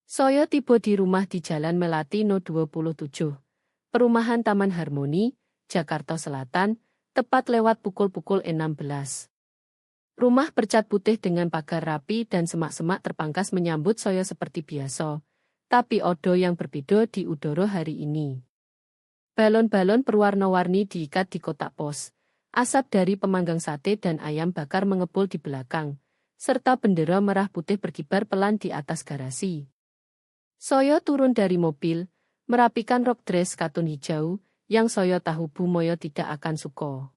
Saya tiba di rumah di Jalan Melati No 27, Perumahan Taman Harmoni, Jakarta Selatan, tepat lewat pukul 16. Rumah bercat putih dengan pagar rapi dan semak-semak terpangkas menyambut saya seperti biasa, tapi odo yang berbeda di udara hari ini. Balon-balon berwarna-warni diikat di kotak pos, asap dari pemanggang sate dan ayam bakar mengepul di belakang, serta bendera merah putih berkibar pelan di atas garasi. Saya turun dari mobil, merapikan rok dress katun hijau, yang saya tahu Bu Moyo tidak akan suka.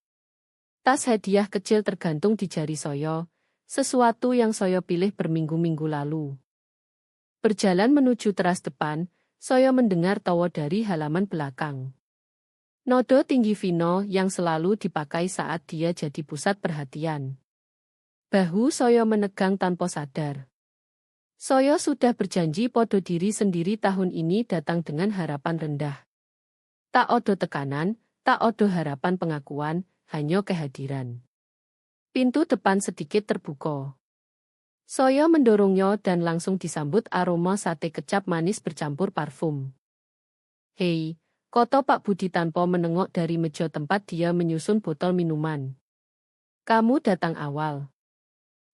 Tas hadiah kecil tergantung di jari saya, sesuatu yang saya pilih berminggu-minggu lalu. Berjalan menuju teras depan, saya mendengar tawa dari halaman belakang. Nodo tinggi Vino yang selalu dipakai saat dia jadi pusat perhatian. Bahu saya menegang tanpa sadar. Saya sudah berjanji podo diri sendiri tahun ini datang dengan harapan rendah. Tak odo tekanan, tak odo harapan pengakuan, hanya kehadiran. Pintu depan sedikit terbuka. Saya mendorongnya dan langsung disambut aroma sate kecap manis bercampur parfum. "Hei," kata Pak Budi tanpa menengok dari meja tempat dia menyusun botol minuman. "Kamu datang awal."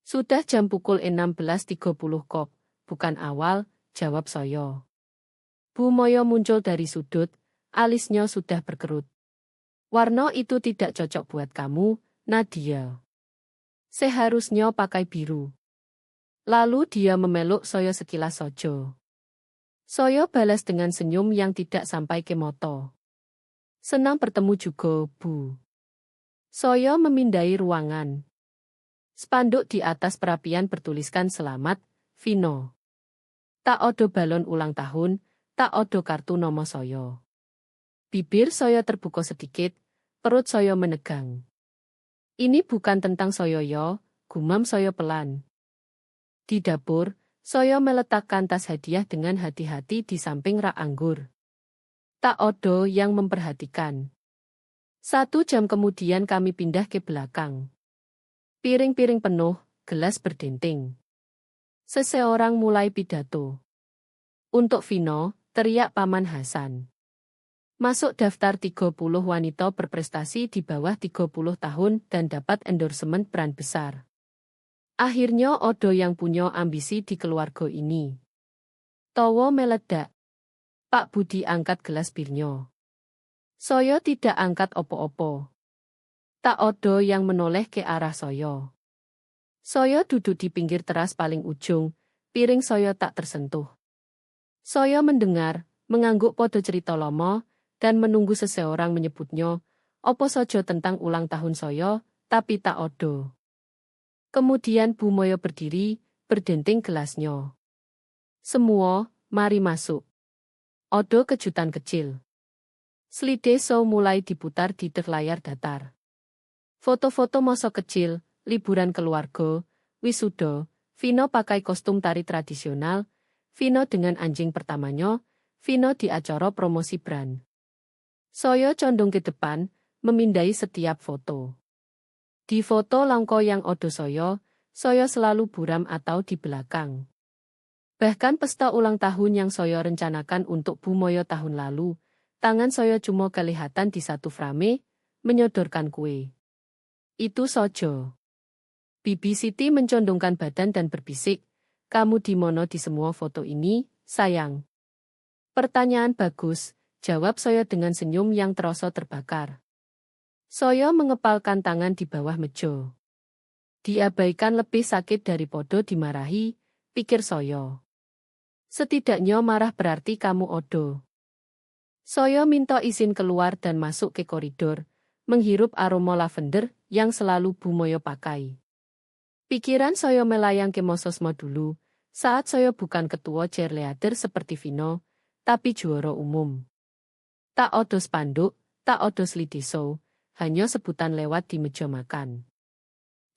"Sudah jam pukul 16.30 kok, bukan awal," jawab saya. Bu Moyo muncul dari sudut, alisnya sudah berkerut. "Warna itu tidak cocok buat kamu, Nadia. Seharusnya pakai biru." Lalu dia memeluk saya sekilas saja. Saya balas dengan senyum yang tidak sampai ke mata. "Senang bertemu juga, Bu." Saya memindai ruangan. Spanduk di atas perapian bertuliskan "Selamat, Vino." Tak odo balon ulang tahun, tak odo kartu nama saya. Bibir saya terbuka sedikit, perut saya menegang. "Ini bukan tentang saya ya," gumam saya pelan. Di dapur, saya meletakkan tas hadiah dengan hati-hati di samping rak anggur. Tak odo yang memperhatikan. 1 jam kemudian kami pindah ke belakang. Piring-piring penuh, gelas berdenting. Seseorang mulai pidato. "Untuk Vino," teriak Paman Hasan. "Masuk daftar 30 wanita berprestasi di bawah 30 tahun dan dapat endorsement brand besar." Akhirnya odo yang punya ambisi di keluarga ini. Tawa meledak. Pak Budi angkat gelas birnya. Saya tidak angkat opo-opo. Tak odo yang menoleh ke arah saya. Saya duduk di pinggir teras paling ujung, piring saya tak tersentuh. Saya mendengar, mengangguk podo cerita lama, dan menunggu seseorang menyebutnya, opo saja tentang ulang tahun saya, tapi tak odo. Kemudian Bu Moyo berdiri, berdenting gelasnya. "Semua, mari masuk." Odo kejutan kecil. Slide show mulai diputar di layar datar. Foto-foto masa kecil, liburan keluarga, wisuda, Vino pakai kostum tari tradisional, Vino dengan anjing pertamanya, Vino di acara promosi brand. Saya condong ke depan, memindai setiap foto. Di foto langko yang odo saya selalu buram atau di belakang. Bahkan pesta ulang tahun yang saya rencanakan untuk Bu Moyo tahun lalu, tangan saya cuma kelihatan di satu frame, menyodorkan kue. Itu saja. Bibi Siti mencondongkan badan dan berbisik, "Kamu di mana di semua foto ini, sayang?" "Pertanyaan bagus," jawab saya dengan senyum yang terasa terbakar. Saya mengepalkan tangan di bawah meja. Diabaikan lebih sakit daripada dimarahi, pikir saya. Setidaknya marah berarti kamu odo. Saya minta izin keluar dan masuk ke koridor, menghirup aroma lavender yang selalu Bu Moyo pakai. Pikiran saya melayang ke Mososmo dulu, saat saya bukan ketua cheerleader seperti Vino, tapi juara umum. Tak odo spanduk, tak odo slide show, hanya sebutan lewat di meja makan.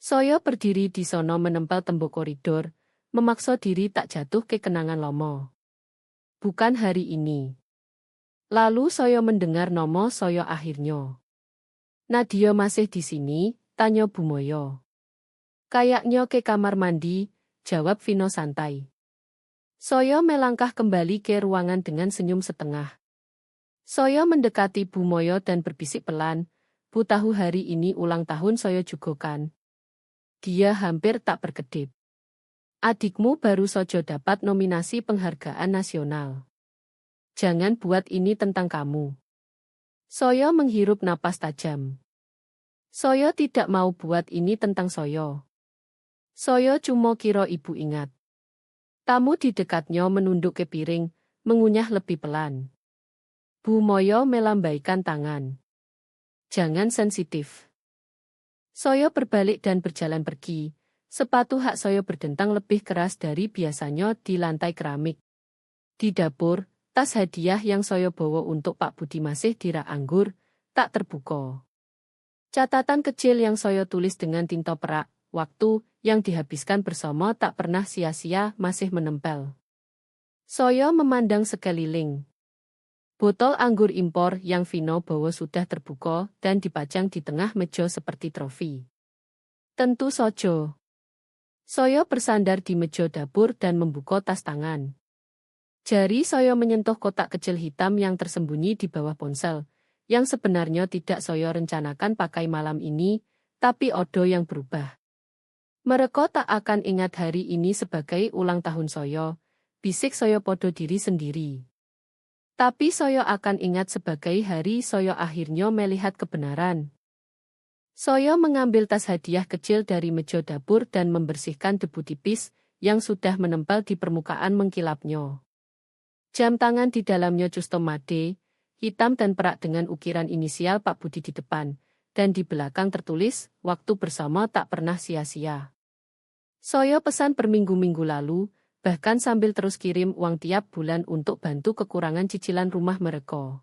Saya berdiri di sono menempel tembok koridor, memaksa diri tak jatuh ke kenangan lama. Bukan hari ini. Lalu saya mendengar nama saya akhirnya. "Nadia masih di sini?" tanya Bu Moyo. "Kayaknya ke kamar mandi," jawab Vino santai. Saya melangkah kembali ke ruangan dengan senyum setengah. Saya mendekati Bu Moyo dan berbisik pelan, "Bu tahu hari ini ulang tahun saya juga kan?" Dia hampir tak berkedip. "Adikmu baru saja dapat nominasi penghargaan nasional. Jangan buat ini tentang kamu." Saya menghirup napas tajam. Saya tidak mau buat ini tentang saya. Saya cuma kira ibu ingat. Tamu di dekatnya menunduk ke piring, mengunyah lebih pelan. Bu Moyo melambaikan tangan. "Jangan sensitif." Saya berbalik dan berjalan pergi. Sepatu hak saya berdentang lebih keras dari biasanya di lantai keramik. Di dapur, tas hadiah yang saya bawa untuk Pak Budi masih di rak anggur, tak terbuka. Catatan kecil yang saya tulis dengan tinta perak, waktu yang dihabiskan bersama tak pernah sia-sia masih menempel. Saya memandang sekeliling. Botol anggur impor yang Vino bawa sudah terbuka dan dipajang di tengah meja seperti trofi. Tentu saja. Saya bersandar di meja dapur dan membuka tas tangan. Jari saya menyentuh kotak kecil hitam yang tersembunyi di bawah ponsel, yang sebenarnya tidak saya rencanakan pakai malam ini, tapi odo yang berubah. "Mereka tak akan ingat hari ini sebagai ulang tahun saya," bisik saya pada diri sendiri. "Tapi saya akan ingat sebagai hari saya akhirnya melihat kebenaran." Saya mengambil tas hadiah kecil dari meja dapur dan membersihkan debu tipis yang sudah menempel di permukaan mengkilapnya. Jam tangan di dalamnya custom made, hitam dan perak dengan ukiran inisial Pak Budi di depan, dan di belakang tertulis, "Waktu bersama tak pernah sia-sia." Saya pesan berminggu-minggu lalu, bahkan sambil terus kirim uang tiap bulan untuk bantu kekurangan cicilan rumah mereka.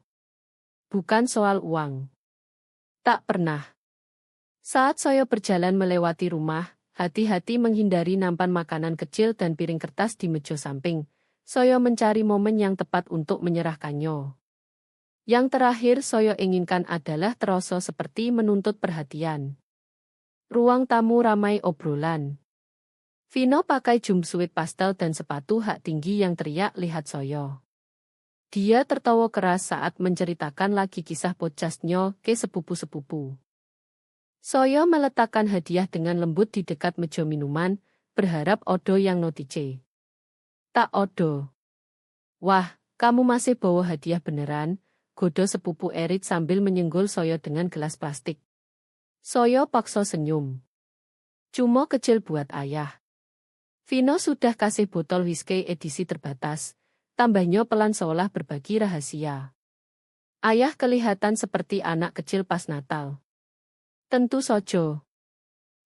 Bukan soal uang. Tak pernah. Saat saya berjalan melewati rumah, hati-hati menghindari nampan makanan kecil dan piring kertas di meja samping, saya mencari momen yang tepat untuk menyerahkannya. Yang terakhir saya inginkan adalah terasa seperti menuntut perhatian. Ruang tamu ramai obrolan. Vino pakai jumpsuit pastel dan sepatu hak tinggi yang teriak, "Lihat saya." Dia tertawa keras saat menceritakan lagi kisah podcastnya ke sepupu-sepupu. Saya meletakkan hadiah dengan lembut di dekat meja minuman, berharap odo yang notice. Tak odo. "Wah, kamu masih bawa hadiah beneran?" godo sepupu Erit sambil menyenggol saya dengan gelas plastik. Saya paksa senyum. "Cuma kecil buat ayah." Vino sudah kasih botol whisky edisi terbatas, tambahnya pelan seolah berbagi rahasia. "Ayah kelihatan seperti anak kecil pas Natal." Tentu saja.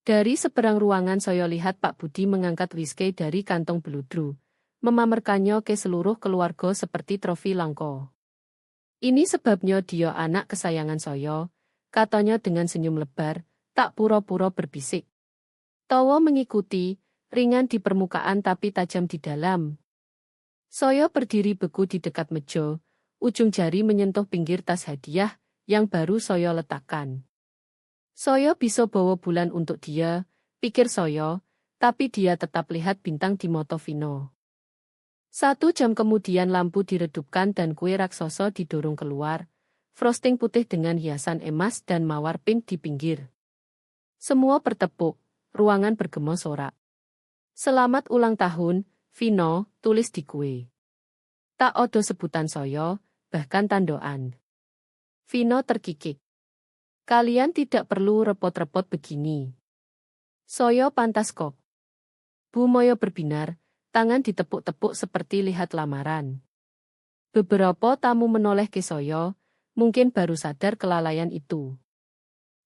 Dari seberang ruangan saya lihat Pak Budi mengangkat whisky dari kantong beludru, memamerkannya ke seluruh keluarga seperti trofi langka. "Ini sebabnya dia anak kesayangan saya," katanya dengan senyum lebar, tak pura-pura berbisik. Tawa mengikuti, ringan di permukaan tapi tajam di dalam. Saya berdiri beku di dekat meja, ujung jari menyentuh pinggir tas hadiah yang baru saya letakkan. Saya bisa bawa bulan untuk dia, pikir saya, tapi dia tetap lihat bintang di mata Vino. 1 jam kemudian lampu diredupkan dan kue raksasa didorong keluar, frosting putih dengan hiasan emas dan mawar pink di pinggir. Semua bertepuk, ruangan bergema sorak. "Selamat ulang tahun, Vino," tulis di kue. Tak ada sebutan saya, bahkan tandoan. Vino terkikik. "Kalian tidak perlu repot-repot begini. Saya pantas kok." Bu Moyo berbinar, tangan ditepuk-tepuk seperti lihat lamaran. Beberapa tamu menoleh ke saya, mungkin baru sadar kelalaian itu.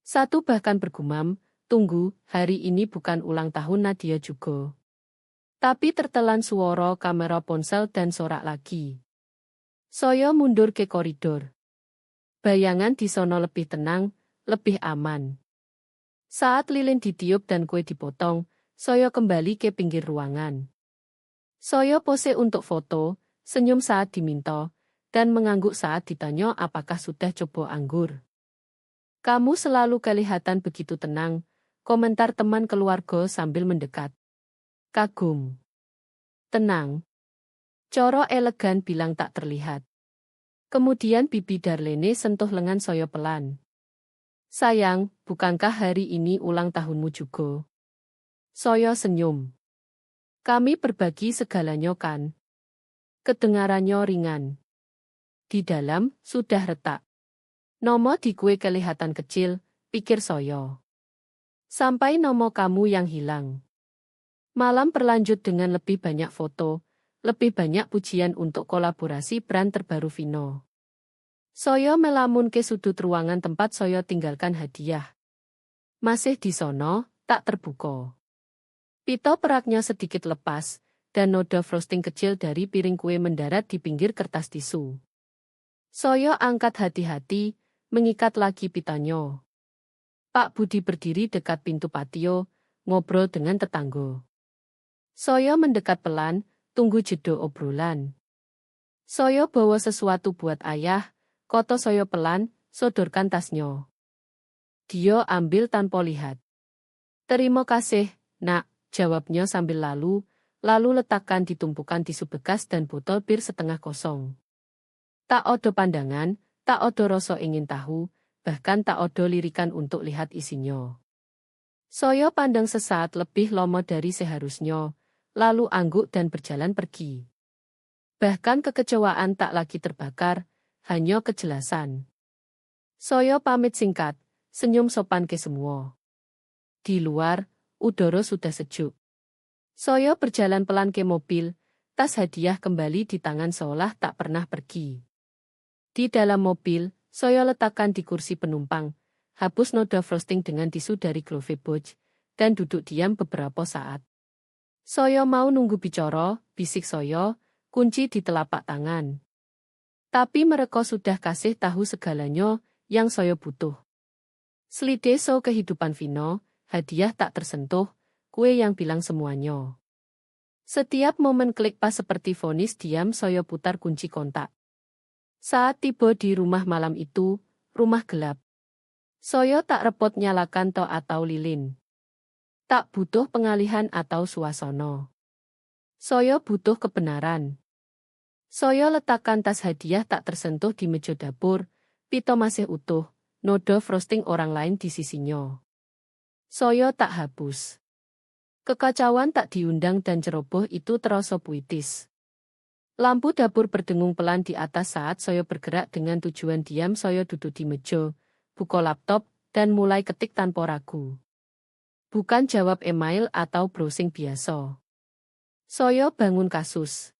Satu bahkan bergumam, "Tunggu, hari ini bukan ulang tahun Nadia juga." Tapi tertelan suara kamera ponsel dan sorak lagi. Saya mundur ke koridor. Bayangan di sono lebih tenang, lebih aman. Saat lilin ditiup dan kue dipotong, saya kembali ke pinggir ruangan. Saya pose untuk foto, senyum saat diminta, dan mengangguk saat ditanya apakah sudah coba anggur. "Kamu selalu kelihatan begitu tenang," komentar teman keluarga sambil mendekat. Kagum. Tenang. Coro elegan bilang tak terlihat. Kemudian pipi Darlene sentuh lengan Soyo pelan. Sayang, bukankah hari ini ulang tahunmu juga? Soyo senyum. Kami berbagi segalanya kan? Kedengarannya ringan. Di dalam, sudah retak. Nomo di kue kelihatan kecil, pikir Soyo. Sampai nomo kamu yang hilang. Malam berlanjut dengan lebih banyak foto, lebih banyak pujian untuk kolaborasi brand terbaru Vino. Soyo melamun ke sudut ruangan tempat Soyo tinggalkan hadiah. Masih di sono, tak terbuka. Pito peraknya sedikit lepas, dan noda frosting kecil dari piring kue mendarat di pinggir kertas tisu. Soyo angkat hati-hati, mengikat lagi pitanya. Pak Budi berdiri dekat pintu patio, ngobrol dengan tetangga. Soyo mendekat pelan, tunggu jeda obrolan. Soyo bawa sesuatu buat ayah, koto Soyo pelan, sodorkan tasnya. Dia ambil tanpa lihat. Terima kasih, nak, jawabnya sambil lalu letakkan di tumpukan tisu bekas dan botol bir setengah kosong. Tak odo pandangan, tak odo rasa ingin tahu, bahkan tak odo lirikan untuk lihat isinya. Soyo pandang sesaat lebih lama dari seharusnya, lalu angguk dan berjalan pergi. Bahkan kekecewaan tak lagi terbakar, hanya kejelasan. Soyo pamit singkat, senyum sopan ke semua. Di luar, udara sudah sejuk. Soyo berjalan pelan ke mobil, tas hadiah kembali di tangan seolah tak pernah pergi. Di dalam mobil, Soyo letakkan di kursi penumpang, hapus noda frosting dengan tisu dari glove box, dan duduk diam beberapa saat. Soyo mau nunggu bicara, bisik Soyo, kunci di telapak tangan. Tapi mereka sudah kasih tahu segalanya yang Soyo butuh. Slide show kehidupan Vino, hadiah tak tersentuh, kue yang bilang semuanya. Setiap momen klik pas seperti vonis diam Soyo putar kunci kontak. Saat tiba di rumah malam itu, rumah gelap. Soyo tak repot nyalakan to atau lilin. Tak butuh pengalihan atau suasana. Soyo butuh kebenaran. Soyo letakkan tas hadiah tak tersentuh di meja dapur, pito masih utuh, noda frosting orang lain di sisinya. Soyo tak hapus. Kekacauan tak diundang dan ceroboh itu terasa puitis. Lampu dapur berdengung pelan di atas saat Soyo bergerak dengan tujuan diam. Soyo duduk di meja, buka laptop, dan mulai ketik tanpa ragu. Bukan jawab email atau browsing biasa. Soyo bangun kasus.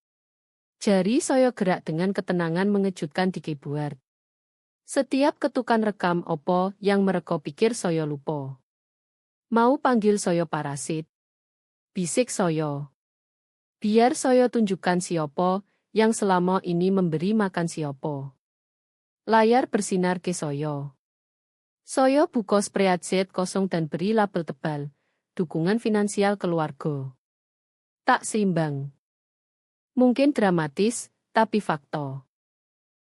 Jari Soyo gerak dengan ketenangan mengejutkan di keyboard. Setiap ketukan rekam opo yang mereka pikir Soyo lupa. Mau panggil Soyo parasit? Bisik Soyo. Biar Soyo tunjukkan siapa yang selama ini memberi makan siapa. Layar bersinar ke Soyo. Soyo buka spreadsheet kosong dan beri label tebal, dukungan finansial keluarga. Tak seimbang. Mungkin dramatis, tapi fakta.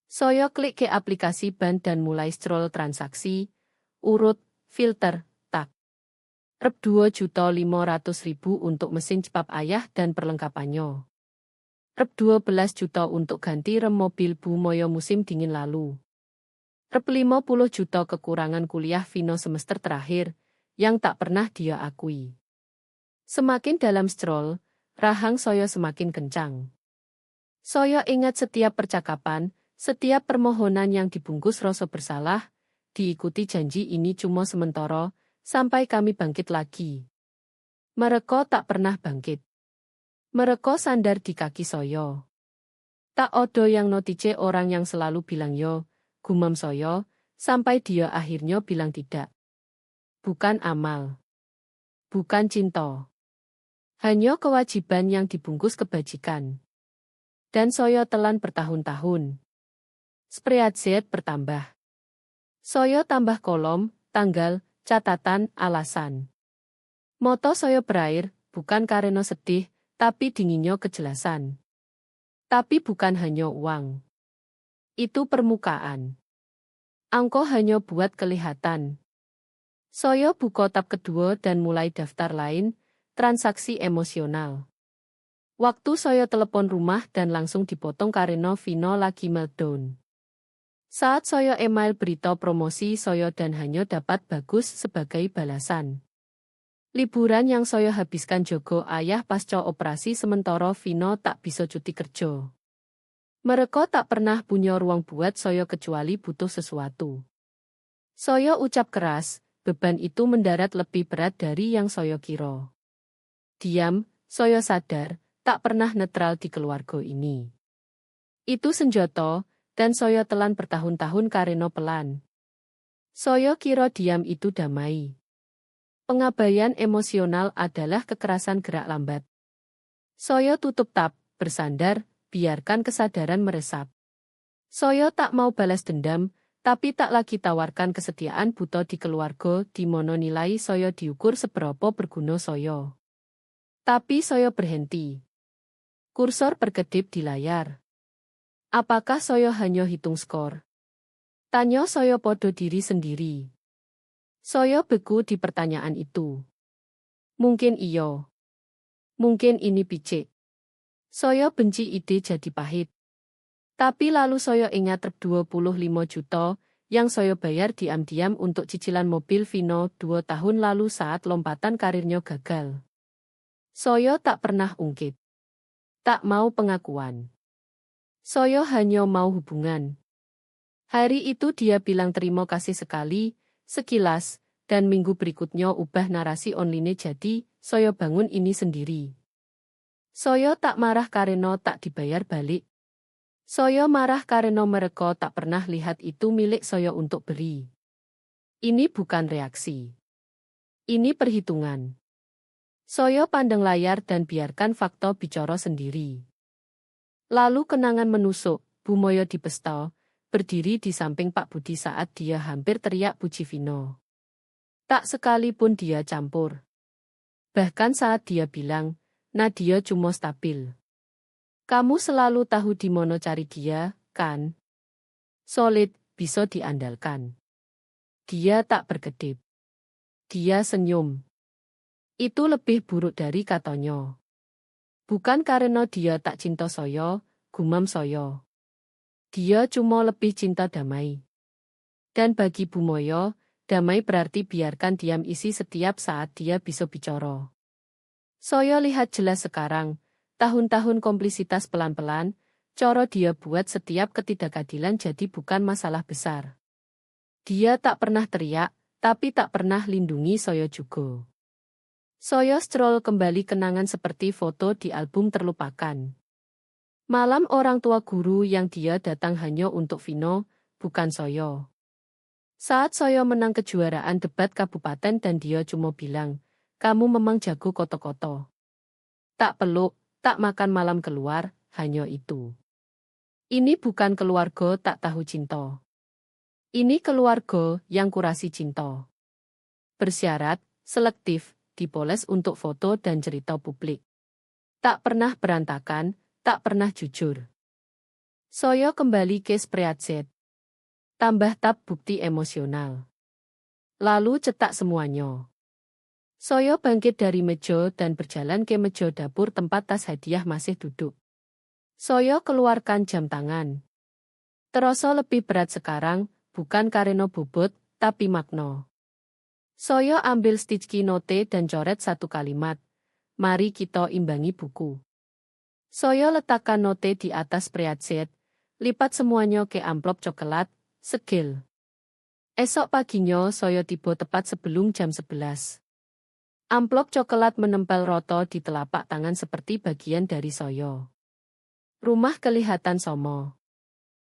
Soyo klik ke aplikasi bank dan mulai scroll transaksi, urut, filter, tak. Rep 2.500.000 untuk mesin cepat ayah dan perlengkapannya. Rep 12 juta untuk ganti rem mobil Bu Moyo musim dingin lalu. Rep 50 juta kekurangan kuliah Vino semester terakhir, yang tak pernah dia akui. Semakin dalam scroll, rahang Soyo semakin kencang. Soyo ingat setiap percakapan, setiap permohonan yang dibungkus rasa bersalah, diikuti janji ini cuma sementara, sampai kami bangkit lagi. Mereka tak pernah bangkit. Mereka sandar di kaki Soyo. Tak odo yang notice orang yang selalu bilang yo, gumam Soyo, sampai dia akhirnya bilang tidak. Bukan amal. Bukan cinta. Hanya kewajiban yang dibungkus kebajikan. Dan Soyo telan bertahun-tahun. Spreadsheet bertambah. Soyo tambah kolom, tanggal, catatan, alasan. Moto Soyo berair, bukan karena sedih, tapi dinginnya kejelasan. Tapi bukan hanya uang. Itu permukaan. Angko hanya buat kelihatan. Soyo buka tab kedua dan mulai daftar lain, transaksi emosional. Waktu saya telepon rumah dan langsung dipotong karena Vino lagi meltdown. Saat saya email berita promosi saya dan hanya dapat bagus sebagai balasan. Liburan yang saya habiskan jogo ayah pasca operasi sementara Vino tak bisa cuti kerja. Mereka tak pernah punya ruang buat saya kecuali butuh sesuatu. Saya ucap keras, beban itu mendarat lebih berat dari yang saya kira. Diam, saya sadar, tak pernah netral di keluarga ini. Itu senjata, dan saya telan bertahun-tahun karena pelan. Saya kira diam itu damai. Pengabaian emosional adalah kekerasan gerak lambat. Saya tutup tab, bersandar, biarkan kesadaran meresap. Saya tak mau balas dendam, tapi tak lagi tawarkan kesetiaan buta di keluarga di mana nilai saya diukur seberapa berguna saya. Tapi saya berhenti. Kursor berkedip di layar. Apakah saya hanya hitung skor? Tanya saya pada diri sendiri. Saya beku di pertanyaan itu. Mungkin iya. Mungkin ini picik. Saya benci ide jadi pahit. Tapi lalu saya ingat rp 25 juta yang saya bayar diam-diam untuk cicilan mobil Vino 2 tahun lalu saat lompatan karirnya gagal. Saya tak pernah ungkit. Tak mau pengakuan. Saya hanya mau hubungan. Hari itu dia bilang terima kasih sekali, sekilas, dan minggu berikutnya ubah narasi online jadi, saya bangun ini sendiri. Saya tak marah karena tak dibayar balik. Saya marah karena mereka tak pernah lihat itu milik saya untuk beri. Ini bukan reaksi. Ini perhitungan. Saya pandang layar dan biarkan fakta bicara sendiri. Lalu kenangan menusuk, Bu Moyo di pesta, berdiri di samping Pak Budi saat dia hampir teriak puji Vino. Tak sekalipun dia campur. Bahkan saat dia bilang, Nadia cuma stabil. Kamu selalu tahu di mana cari dia, kan? Solid, bisa diandalkan. Dia tak berkedip. Dia senyum. Itu lebih buruk dari katanya. Bukan karena dia tak cinta saya, gumam saya. Dia cuma lebih cinta damai. Dan bagi Bu Moyo, damai berarti biarkan diam isi setiap saat dia bisa bicara. Saya lihat jelas sekarang, tahun-tahun komplisitas pelan-pelan, cara dia buat setiap ketidakadilan jadi bukan masalah besar. Dia tak pernah teriak, tapi tak pernah lindungi saya juga. Saya scroll kembali kenangan seperti foto di album terlupakan. Malam orang tua guru yang dia datang hanya untuk Vino, bukan saya. Saat saya menang kejuaraan debat kabupaten dan dia cuma bilang, kamu memang jago koto-koto. Tak peluk, tak makan malam keluar, hanya itu. Ini bukan keluarga tak tahu cinta. Ini keluarga yang kurasi cinta. Bersyarat, selektif, dipoles untuk foto dan cerita publik. Tak pernah berantakan, tak pernah jujur. Saya kembali ke spreadsheet. Tambah tab bukti emosional. Lalu cetak semuanya. Saya bangkit dari meja dan berjalan ke meja dapur tempat tas hadiah masih duduk. Saya keluarkan jam tangan. Terasa lebih berat sekarang, bukan karena bobot, tapi makna. Saya ambil sticky note dan coret satu kalimat. Mari kita imbangi buku. Saya letakkan note di atas spreadsheet, lipat semuanya ke amplop coklat, segel. Esok paginya saya tiba tepat sebelum jam 11. Amplop coklat menempel roto di telapak tangan seperti bagian dari saya. Rumah kelihatan somo.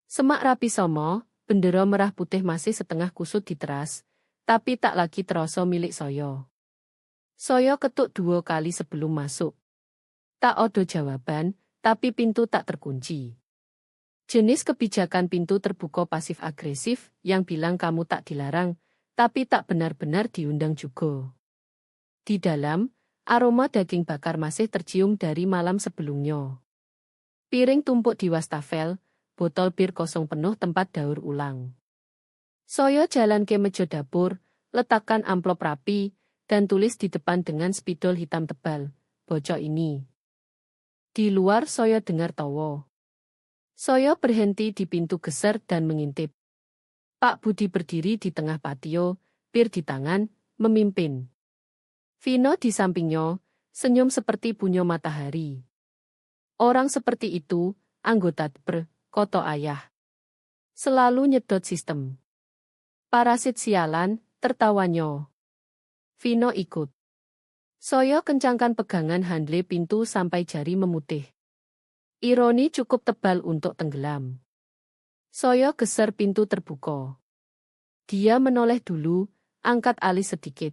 Semak rapi somo, bendera merah putih masih setengah kusut di teras, tapi tak lagi terasa milik saya. Saya ketuk 2 kali sebelum masuk. Tak ada jawaban, tapi pintu tak terkunci. Jenis kebijakan pintu terbuka pasif-agresif yang bilang kamu tak dilarang, tapi tak benar-benar diundang juga. Di dalam, aroma daging bakar masih tercium dari malam sebelumnya. Piring tumpuk di wastafel, botol bir kosong penuh tempat daur ulang. Saya jalan ke meja dapur, letakkan amplop rapi, dan tulis di depan dengan spidol hitam tebal, bocok ini. Di luar Soyo dengar tawa. Soyo berhenti di pintu geser dan mengintip. Pak Budi berdiri di tengah patio, pir di tangan, memimpin. Vino di sampingnya, senyum seperti bunyi matahari. Orang seperti itu, anggota DPR, koto ayah. Selalu nyedot sistem. Parasit sialan, tertawanya. Vino ikut. Soyo kencangkan pegangan handle pintu sampai jari memutih. Ironi cukup tebal untuk tenggelam. Soyo geser pintu terbuka. Dia menoleh dulu, angkat alis sedikit.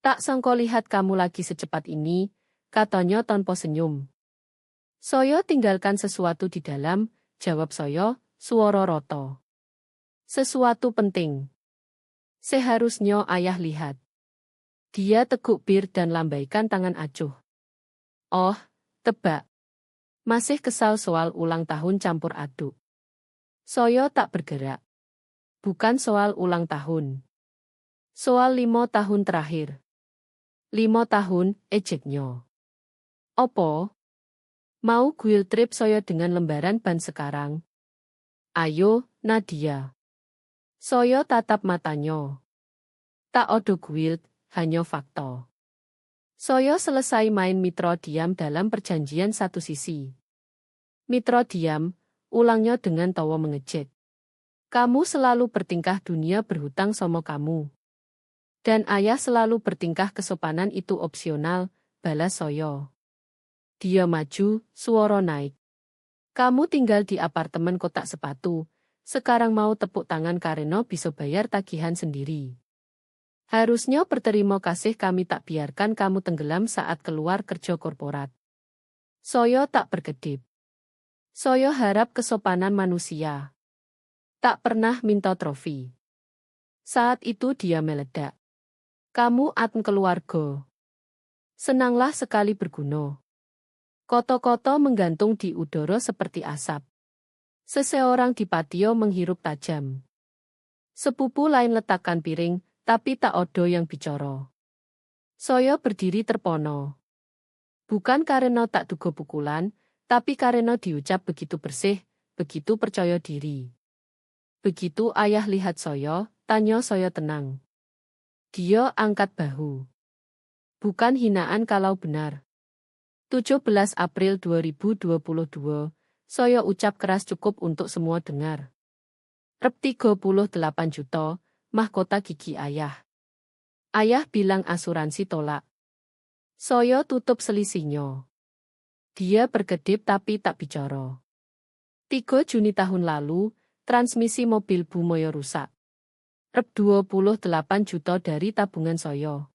Tak sangka lihat kamu lagi secepat ini, katanya tanpa senyum. Soyo tinggalkan sesuatu di dalam, jawab Soyo, suara roto. Sesuatu penting. Seharusnya ayah lihat. Dia teguk bir dan lambaikan tangan acuh. Oh, tebak. Masih kesal soal ulang tahun campur aduk. Soyo tak bergerak. Bukan soal ulang tahun. Soal 5 tahun terakhir. 5 tahun, ejeknya. Opo? Mau guil trip Soyo dengan lembaran ban sekarang? Ayo, Nadia. Soyo tatap matanya. Tak odo guild, hanya fakta. Soyo selesai main Mitra diam dalam perjanjian satu sisi. Mitra diam, ulangnya dengan tawa mengejek. Kamu selalu bertingkah dunia berhutang sama kamu. Dan ayah selalu bertingkah kesopanan itu opsional, balas Soyo. Dia maju, suara naik. Kamu tinggal di apartemen kotak sepatu, sekarang mau tepuk tangan karena bisa bayar tagihan sendiri. Harusnya berterima kasih kami tak biarkan kamu tenggelam saat keluar kerja korporat. Soyo tak berkedip. Soyo harap kesopanan manusia. Tak pernah minta trofi. Saat itu dia meledak. Kamu atm keluarga. Senanglah sekali berguna. Koto-koto menggantung di udara seperti asap. Seseorang di patio menghirup tajam. Sepupu lain letakkan piring, tapi tak odo yang bicara. Soyo berdiri terpono. Bukan karena tak duga pukulan, tapi karena diucap begitu bersih, begitu percaya diri. Begitu ayah lihat Soyo, tanya Soyo tenang. Dia angkat bahu. Bukan hinaan kalau benar. 17 April 2022, Soyo ucap keras cukup untuk semua dengar. Rep 38 juta, mahkota gigi ayah. Ayah bilang asuransi tolak. Soyo tutup selisihnya. Dia berkedip tapi tak bicara. 3 Juni tahun lalu, transmisi mobil Bu Moyo rusak. Rep 28 juta dari tabungan Soyo.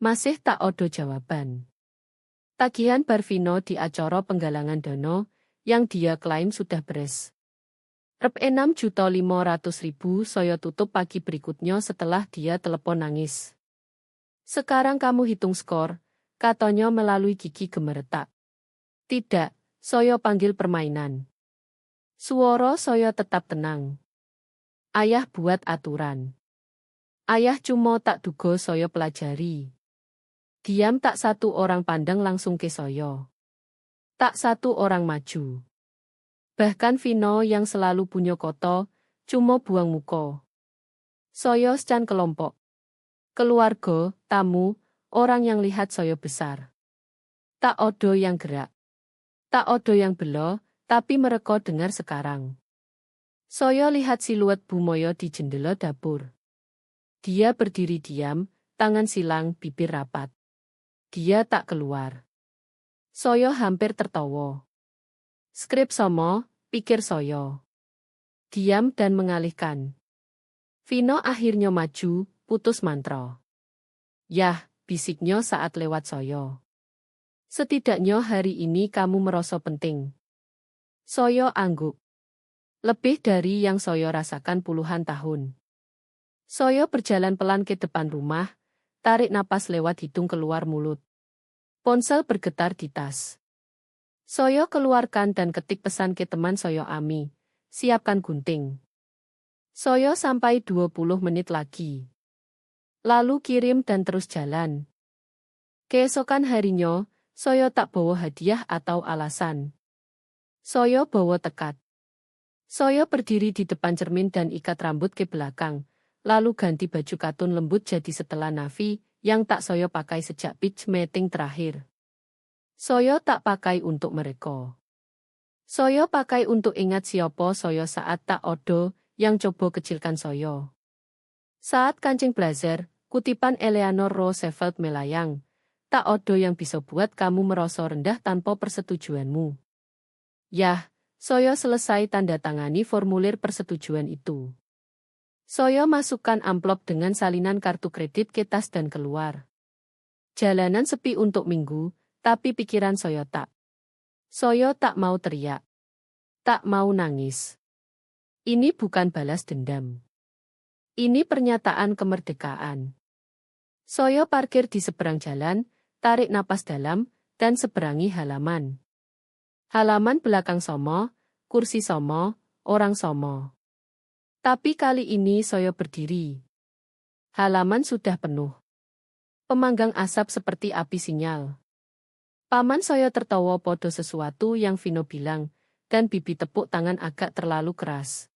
Masih tak odo jawaban. Tagihan Barvino di acara penggalangan dana, yang dia klaim sudah beres. Rep 6.500.000 Soyo tutup pagi berikutnya setelah dia telepon nangis. Sekarang kamu hitung skor, katanya melalui gigi gemeretak. Tidak, Soyo panggil permainan. Suara Soyo tetap tenang. Ayah buat aturan. Ayah cuma tak duga Soyo pelajari. Diam tak satu orang pandang langsung ke Soyo. Tak satu orang maju. Bahkan Vino yang selalu punya koto, cuma buang muka. Soyo secan kelompok. Keluarga, tamu, orang yang lihat Soyo besar. Tak odo yang gerak. Tak odo yang belo, tapi mereka dengar sekarang. Soyo lihat siluet Bu Moyo di jendela dapur. Dia berdiri diam, tangan silang, bibir rapat. Dia tak keluar. Soyo hampir tertawa. Skrip Somo, pikir Soyo. Diam dan mengalihkan. Vino akhirnya maju, putus mantra. Yah, bisiknya saat lewat Soyo. Setidaknya hari ini kamu merasa penting. Soyo angguk. Lebih dari yang Soyo rasakan puluhan tahun. Soyo berjalan pelan ke depan rumah, tarik napas lewat hidung keluar mulut. Ponsel bergetar di tas. Soyo keluarkan dan ketik pesan ke teman Soyo Ami, siapkan gunting. Soyo sampai 20 menit lagi. Lalu kirim dan terus jalan. Keesokan harinya, Saya tak bawa hadiah atau alasan. Saya bawa tekad. Saya berdiri di depan cermin dan ikat rambut ke belakang, lalu ganti baju katun lembut jadi setelan navy yang tak saya pakai sejak pitch meeting terakhir. Saya tak pakai untuk mereka. Saya pakai untuk ingat siapa saya saat tak odo yang coba kecilkan saya. Saat kancing blazer, kutipan Eleanor Roosevelt melayang, tak odo yang bisa buat kamu merasa rendah tanpa persetujuanmu. Yah, saya selesai tanda tangani formulir persetujuan itu. Saya masukkan amplop dengan salinan kartu kredit ke tas dan keluar. Jalanan sepi untuk minggu, tapi pikiran saya tak. Saya tak mau teriak. Tak mau nangis. Ini bukan balas dendam. Ini pernyataan kemerdekaan. Saya parkir di seberang jalan, tarik napas dalam, dan seberangi halaman. Halaman belakang somo, kursi somo, orang somo. Tapi kali ini saya berdiri. Halaman sudah penuh. Pemanggang asap seperti api sinyal. Paman saya tertawa podo sesuatu yang Vino bilang, dan bibi tepuk tangan agak terlalu keras.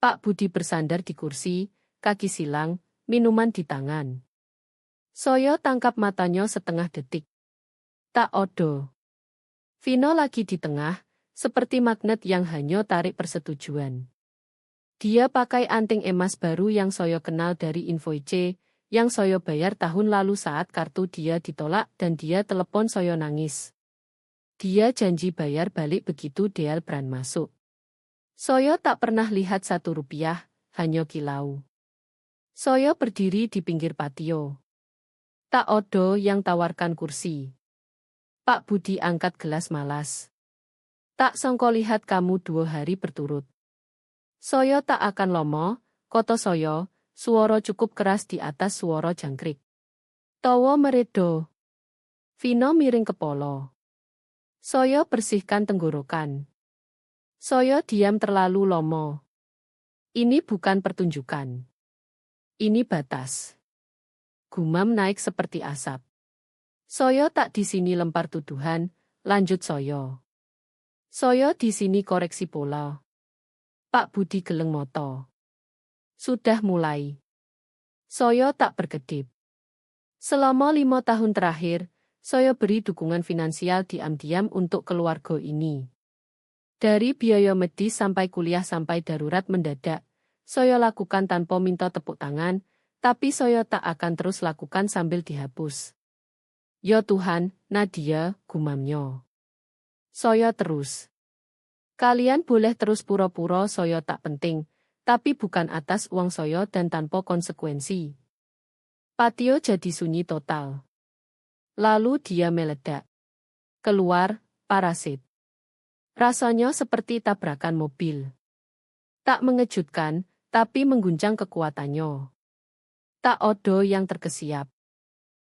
Pak Budi bersandar di kursi, kaki silang, minuman di tangan. Saya tangkap matanya setengah detik. Tak odo. Vino lagi di tengah, seperti magnet yang hanya tarik persetujuan. Dia pakai anting emas baru yang saya kenal dari Invoice, yang saya bayar tahun lalu saat kartu dia ditolak dan dia telepon saya nangis. Dia janji bayar balik begitu Deal Brand masuk. Saya tak pernah lihat Rp1, hanya kilau. Saya berdiri di pinggir patio. Tak odo yang tawarkan kursi. Pak Budi angkat gelas malas. Tak sangka lihat kamu 2 hari berturut. Saya tak akan lomo, koto saya, suara cukup keras di atas suara jangkrik. Tawa meredo. Vino miring kepala. Saya bersihkan tenggorokan. Saya diam terlalu lomo. Ini bukan pertunjukan. Ini batas. Gumam naik seperti asap. Saya tak di sini lempar tuduhan, lanjut saya. Saya di sini koreksi pola. Pak Budi geleng moto. Sudah mulai. Saya tak berkedip. Selama 5 tahun terakhir, saya beri dukungan finansial diam-diam untuk keluarga ini. Dari biaya medis sampai kuliah sampai darurat mendadak, saya lakukan tanpa minta tepuk tangan, tapi saya tak akan terus lakukan sambil dihapus. Ya Tuhan, Nadia, gumamnya. Saya terus. Kalian boleh terus pura-pura saya tak penting, tapi bukan atas uang saya dan tanpa konsekuensi. Patio jadi sunyi total. Lalu dia meledak. Keluar, parasit. Rasanya seperti tabrakan mobil. Tak mengejutkan, tapi mengguncang kekuatannya. Tak odo yang terkesiap.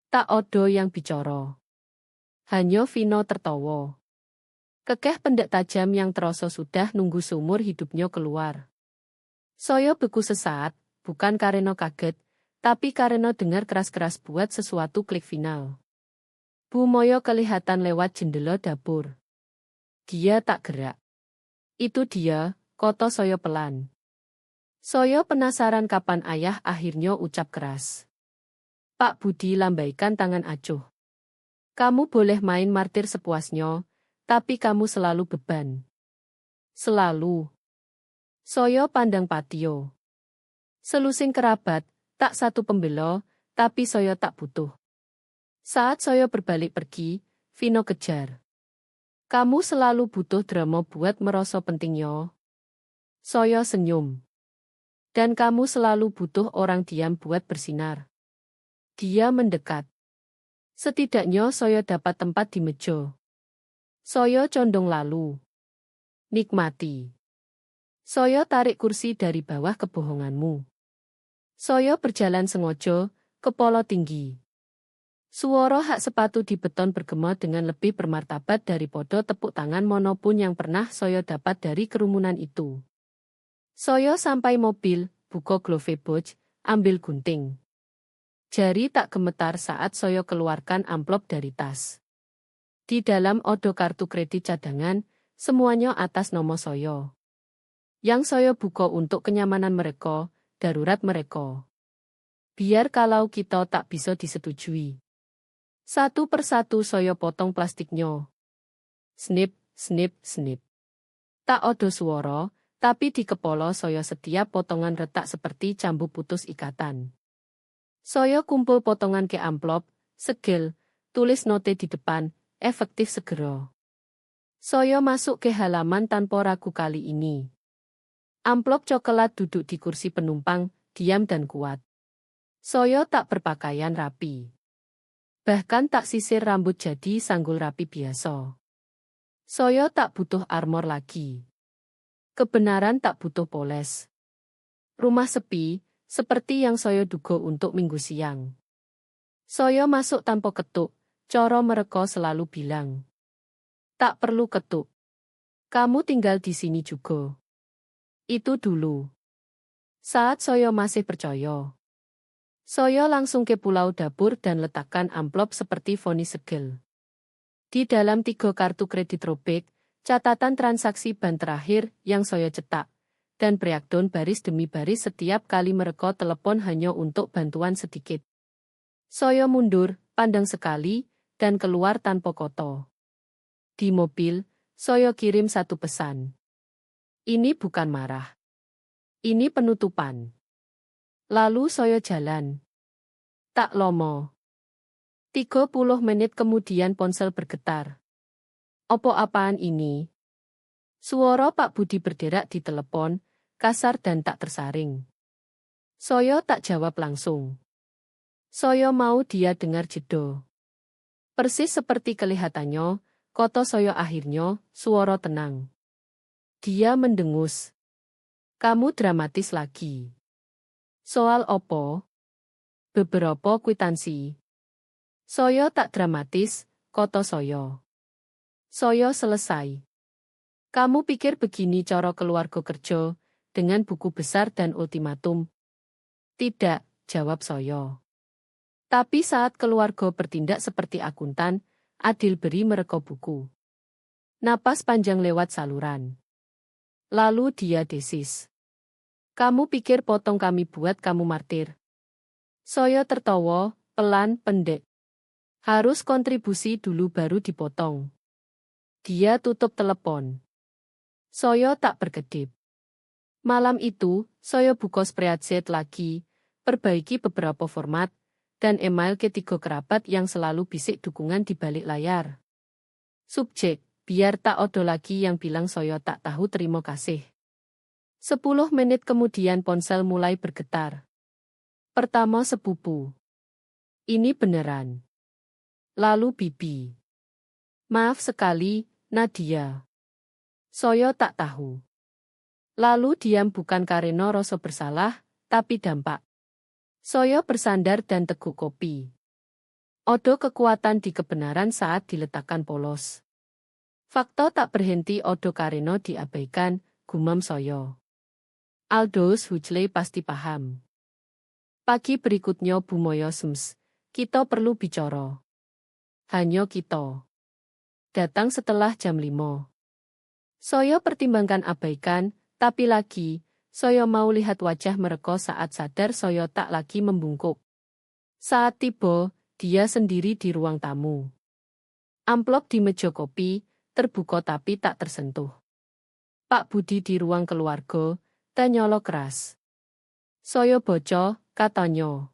Tak odo yang bicara. Hanya Vino tertawa. Kekeh pendek tajam yang terasa sudah nunggu seumur hidupnya keluar. Saya beku sesaat, bukan karena kaget, tapi karena dengar keras-keras buat sesuatu klik final. Bu Moyo kelihatan lewat jendela dapur. Dia tak gerak. Itu dia, koto saya pelan. Saya penasaran kapan ayah akhirnya ucap keras. Pak Budi lambaikan tangan acuh. Kamu boleh main martir sepuasnya, tapi kamu selalu beban. Selalu. Saya pandang patio. Selusing kerabat, tak satu pembela, tapi saya tak butuh. Saat saya berbalik pergi, Vino kejar. Kamu selalu butuh drama buat merasa pentingnya. Saya senyum. Dan kamu selalu butuh orang diam buat bersinar. Dia mendekat. Setidaknya saya dapat tempat di meja. Saya condong lalu. Nikmati. Saya tarik kursi dari bawah kebohonganmu. Saya berjalan sengaja, kepala tinggi. Suara hak sepatu di beton bergema dengan lebih bermartabat daripada tepuk tangan manapun yang pernah saya dapat dari kerumunan itu. Saya sampai mobil, buka glove box, ambil gunting. Jari tak gemetar saat saya keluarkan amplop dari tas. Di dalam odo kartu kredit cadangan, semuanya atas nama saya. Yang saya buka untuk kenyamanan mereka, darurat mereka. Biar kalau kita tak bisa disetujui. Satu persatu saya potong plastiknya. Snip, snip, snip. Tak odo suara, tapi di kepala saya setiap potongan retak seperti cambuk putus ikatan. Saya kumpul potongan ke amplop, segel, tulis note di depan, efektif segera. Saya masuk ke halaman tanpa ragu kali ini. Amplop coklat duduk di kursi penumpang, diam dan kuat. Saya tak berpakaian rapi. Bahkan tak sisir rambut jadi sanggul rapi biasa. Saya tak butuh armor lagi. Kebenaran tak butuh poles. Rumah sepi, seperti yang saya duga untuk minggu siang. Saya masuk tanpa ketuk, coro mereka selalu bilang. Tak perlu ketuk. Kamu tinggal di sini juga. Itu dulu. Saat saya masih percaya. Saya langsung ke pulau dapur dan letakkan amplop seperti vonis segel. Di dalam 3 kartu kredit robek, catatan transaksi ban terakhir yang saya cetak, dan breakdown baris demi baris setiap kali mereka telepon hanya untuk bantuan sedikit. Saya mundur, pandang sekali, dan keluar tanpa kota. Di mobil, saya kirim satu pesan. Ini bukan marah. Ini penutupan. Lalu saya jalan. Tak lama. 30 menit kemudian ponsel bergetar. Apa-apaan ini? Suara Pak Budi berderak di telepon, kasar dan tak tersaring. Saya tak jawab langsung. Saya mau dia dengar jeda. Persis seperti kelihatannya, kata saya akhirnya, suara tenang. Dia mendengus. Kamu dramatis lagi. Soal opo? Beberapa kwitansi. Saya tak dramatis, kata saya. Saya selesai. Kamu pikir begini cara keluarga kerja, dengan buku besar dan ultimatum? Tidak, jawab saya. Tapi saat keluarga bertindak seperti akuntan, adil beri mereka buku. Napas panjang lewat saluran. Lalu dia desis. Kamu pikir potong kami buat kamu martir? Saya tertawa, pelan, pendek. Harus kontribusi dulu baru dipotong. Dia tutup telepon. Saya tak berkedip. Malam itu, saya buka spreadsheet lagi, perbaiki beberapa format, dan email ke 3 kerabat yang selalu bisik dukungan di balik layar. Subjek, biar tak ada lagi yang bilang saya tak tahu terima kasih. 10 menit kemudian ponsel mulai bergetar. Pertama sepupu. Ini beneran. Lalu Bibi. Maaf sekali, Nadia. Saya tak tahu. Lalu diam bukan karena rasa bersalah, tapi dampak. Saya bersandar dan teguk kopi. Odo kekuatan di kebenaran saat diletakkan polos. Fakta tak berhenti odo karena diabaikan, gumam saya. Aldous Huxley pasti paham. Pagi berikutnya Bu Moyo Sems, kita perlu bicara. Hanya kita. Datang setelah jam 5. Saya pertimbangkan abaikan, tapi lagi, saya mau lihat wajah mereka saat sadar saya tak lagi membungkuk. Saat tiba, dia sendiri di ruang tamu. Amplop di meja kopi, terbuka tapi tak tersentuh. Pak Budi di ruang keluarga, tanyolo keras. Saya baca, katanya.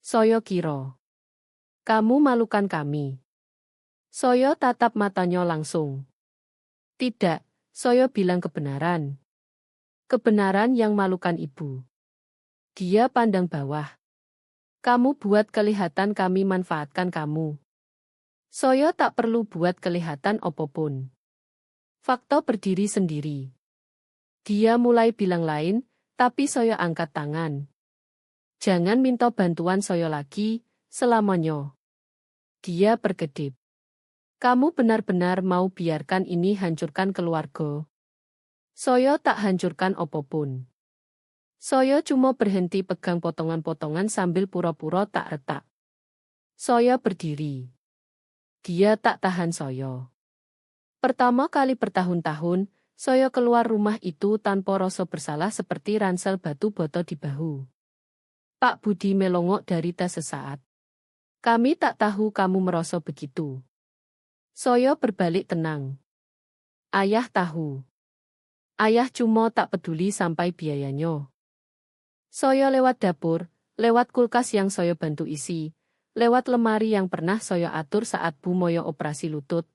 Saya kira. Kamu malukan kami. Saya tatap matanya langsung. Tidak, saya bilang kebenaran. Kebenaran yang malukan ibu. Dia pandang bawah. Kamu buat kelihatan kami manfaatkan kamu. Saya tak perlu buat kelihatan apapun. Fakta berdiri sendiri. Dia mulai bilang lain, tapi saya angkat tangan. Jangan minta bantuan saya lagi, selamanya. Dia berkedip. Kamu benar-benar mau biarkan ini hancurkan keluarga? Saya tak hancurkan apapun. Saya cuma berhenti pegang potongan-potongan sambil pura-pura tak retak. Saya berdiri. Dia tak tahan saya. Pertama kali bertahun-tahun, saya keluar rumah itu tanpa rasa bersalah seperti ransel batu bata di bahu. Pak Budi melongok dari tas sesaat. Kami tak tahu kamu merasa begitu. Saya berbalik tenang. Ayah tahu. Ayah cuma tak peduli sampai biayanya. Saya lewat dapur, lewat kulkas yang saya bantu isi, lewat lemari yang pernah saya atur saat Bu Moyo operasi lutut,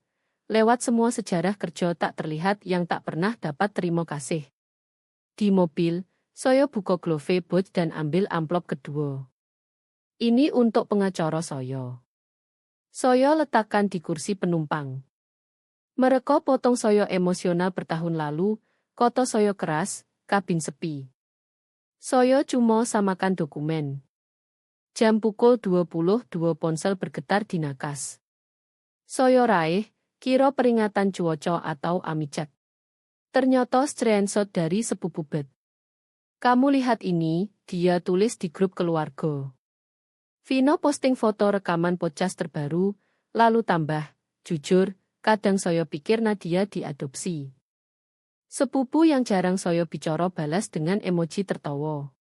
lewat semua sejarah kerja tak terlihat yang tak pernah dapat terima kasih. Di mobil, saya buka glove box dan ambil amplop kedua. Ini untuk pengacara saya. Saya letakkan di kursi penumpang. Mereka potong saya emosional bertahun lalu, kota saya keras, kabin sepi. Saya cuma samakan dokumen. Jam pukul 22 ponsel bergetar di nakas. Saya raih, kira peringatan cuaca atau amicet. Ternyata screenshot dari sepupu Bet. Kamu lihat ini, dia tulis di grup keluarga. Vino posting foto rekaman podcast terbaru, lalu tambah, jujur, kadang saya pikir Nadia diadopsi. Sepupu yang jarang saya bicara balas dengan emoji tertawa.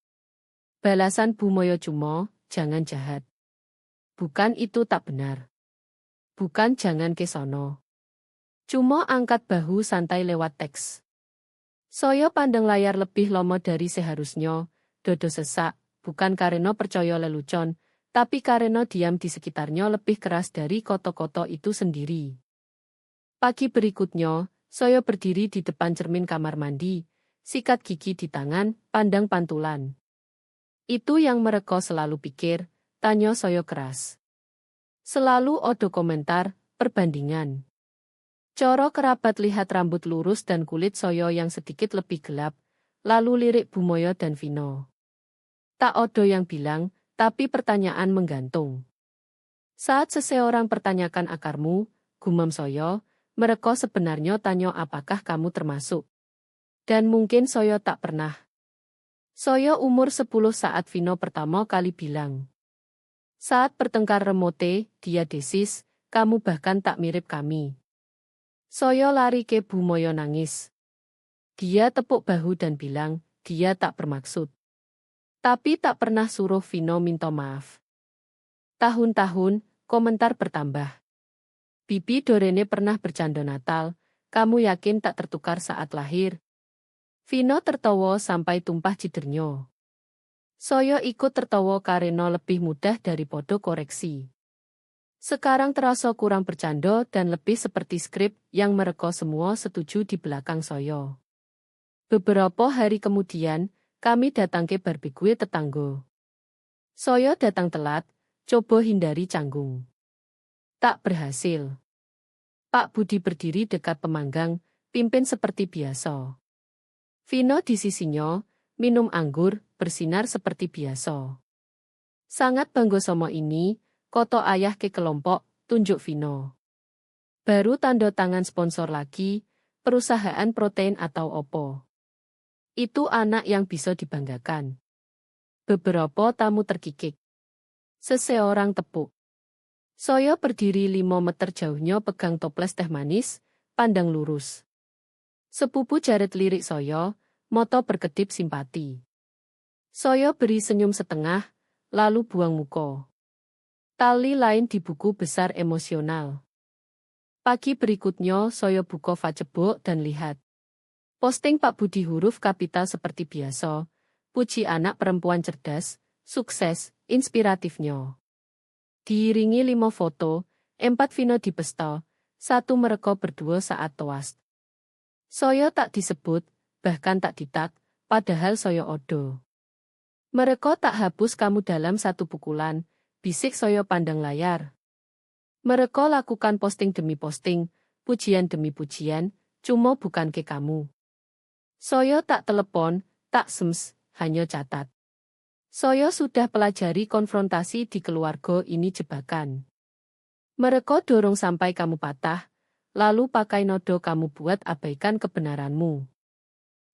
Balasan Bu Moyo cuma, jangan jahat. Bukan itu tak benar. Bukan jangan ke sono. Cuma angkat bahu santai lewat teks. Saya pandang layar lebih lama dari seharusnya, dodo sesak, bukan karena percaya lelucon, tapi karena diam di sekitarnya lebih keras dari koto-koto itu sendiri. Pagi berikutnya, saya berdiri di depan cermin kamar mandi, sikat gigi di tangan, pandang pantulan. Itu yang mereka selalu pikir, tanya saya keras. Selalu ada komentar, perbandingan. Coro kerabat lihat rambut lurus dan kulit saya yang sedikit lebih gelap, lalu lirik Bu Moyo dan Vino. Tak ada yang bilang, tapi pertanyaan menggantung. Saat seseorang pertanyakan akarmu, gumam saya, mereka sebenarnya tanya apakah kamu termasuk. Dan mungkin saya tak pernah. Saya umur 10 saat Vino pertama kali bilang. Saat bertengkar remote, dia desis, kamu bahkan tak mirip kami. Saya lari ke Bu Moyo nangis. Dia tepuk bahu dan bilang, dia tak bermaksud. Tapi tak pernah suruh Vino minta maaf. Tahun-tahun, komentar bertambah. Bibi Dorene pernah bercanda Natal, kamu yakin tak tertukar saat lahir? Vino tertawa sampai tumpah cidernya. Saya ikut tertawa karena lebih mudah daripada koreksi. Sekarang terasa kurang bercanda dan lebih seperti skrip yang mereka semua setuju di belakang saya. Beberapa hari kemudian, kami datang ke barbecue tetangga. Saya datang telat, coba hindari canggung. Tak berhasil. Pak Budi berdiri dekat pemanggang, pimpin seperti biasa. Vino di sisinya, minum anggur, bersinar seperti biasa. Sangat bangga sama ini, koto ayah ke kelompok, tunjuk Vino. Baru tanda tangan sponsor lagi, perusahaan protein atau opo. Itu anak yang bisa dibanggakan. Beberapa tamu terkikik. Seseorang tepuk. Saya berdiri 5 meter jauhnya pegang toples teh manis, pandang lurus. Sepupu Jared lirik saya, mata berkedip simpati. Saya beri senyum setengah, lalu buang muka. Tali lain di buku besar emosional. Pagi berikutnya saya buka Facebook dan lihat. Posting Pak Budi huruf kapital seperti biasa, puji anak perempuan cerdas, sukses, inspiratifnya. Diiringi 5 foto, 4 Vino di pesta, 1 mereka berdua saat toast. Saya tak disebut, bahkan tak ditag, padahal saya odo. Mereka tak hapus kamu dalam satu pukulan, bisik saya pandang layar. Mereka lakukan posting demi posting, pujian demi pujian, cuma bukan ke kamu. Saya tak telepon, tak sems, hanya catat. Saya sudah pelajari konfrontasi di keluarga ini jebakan. Mereka dorong sampai kamu patah, lalu pakai nodo kamu buat abaikan kebenaranmu.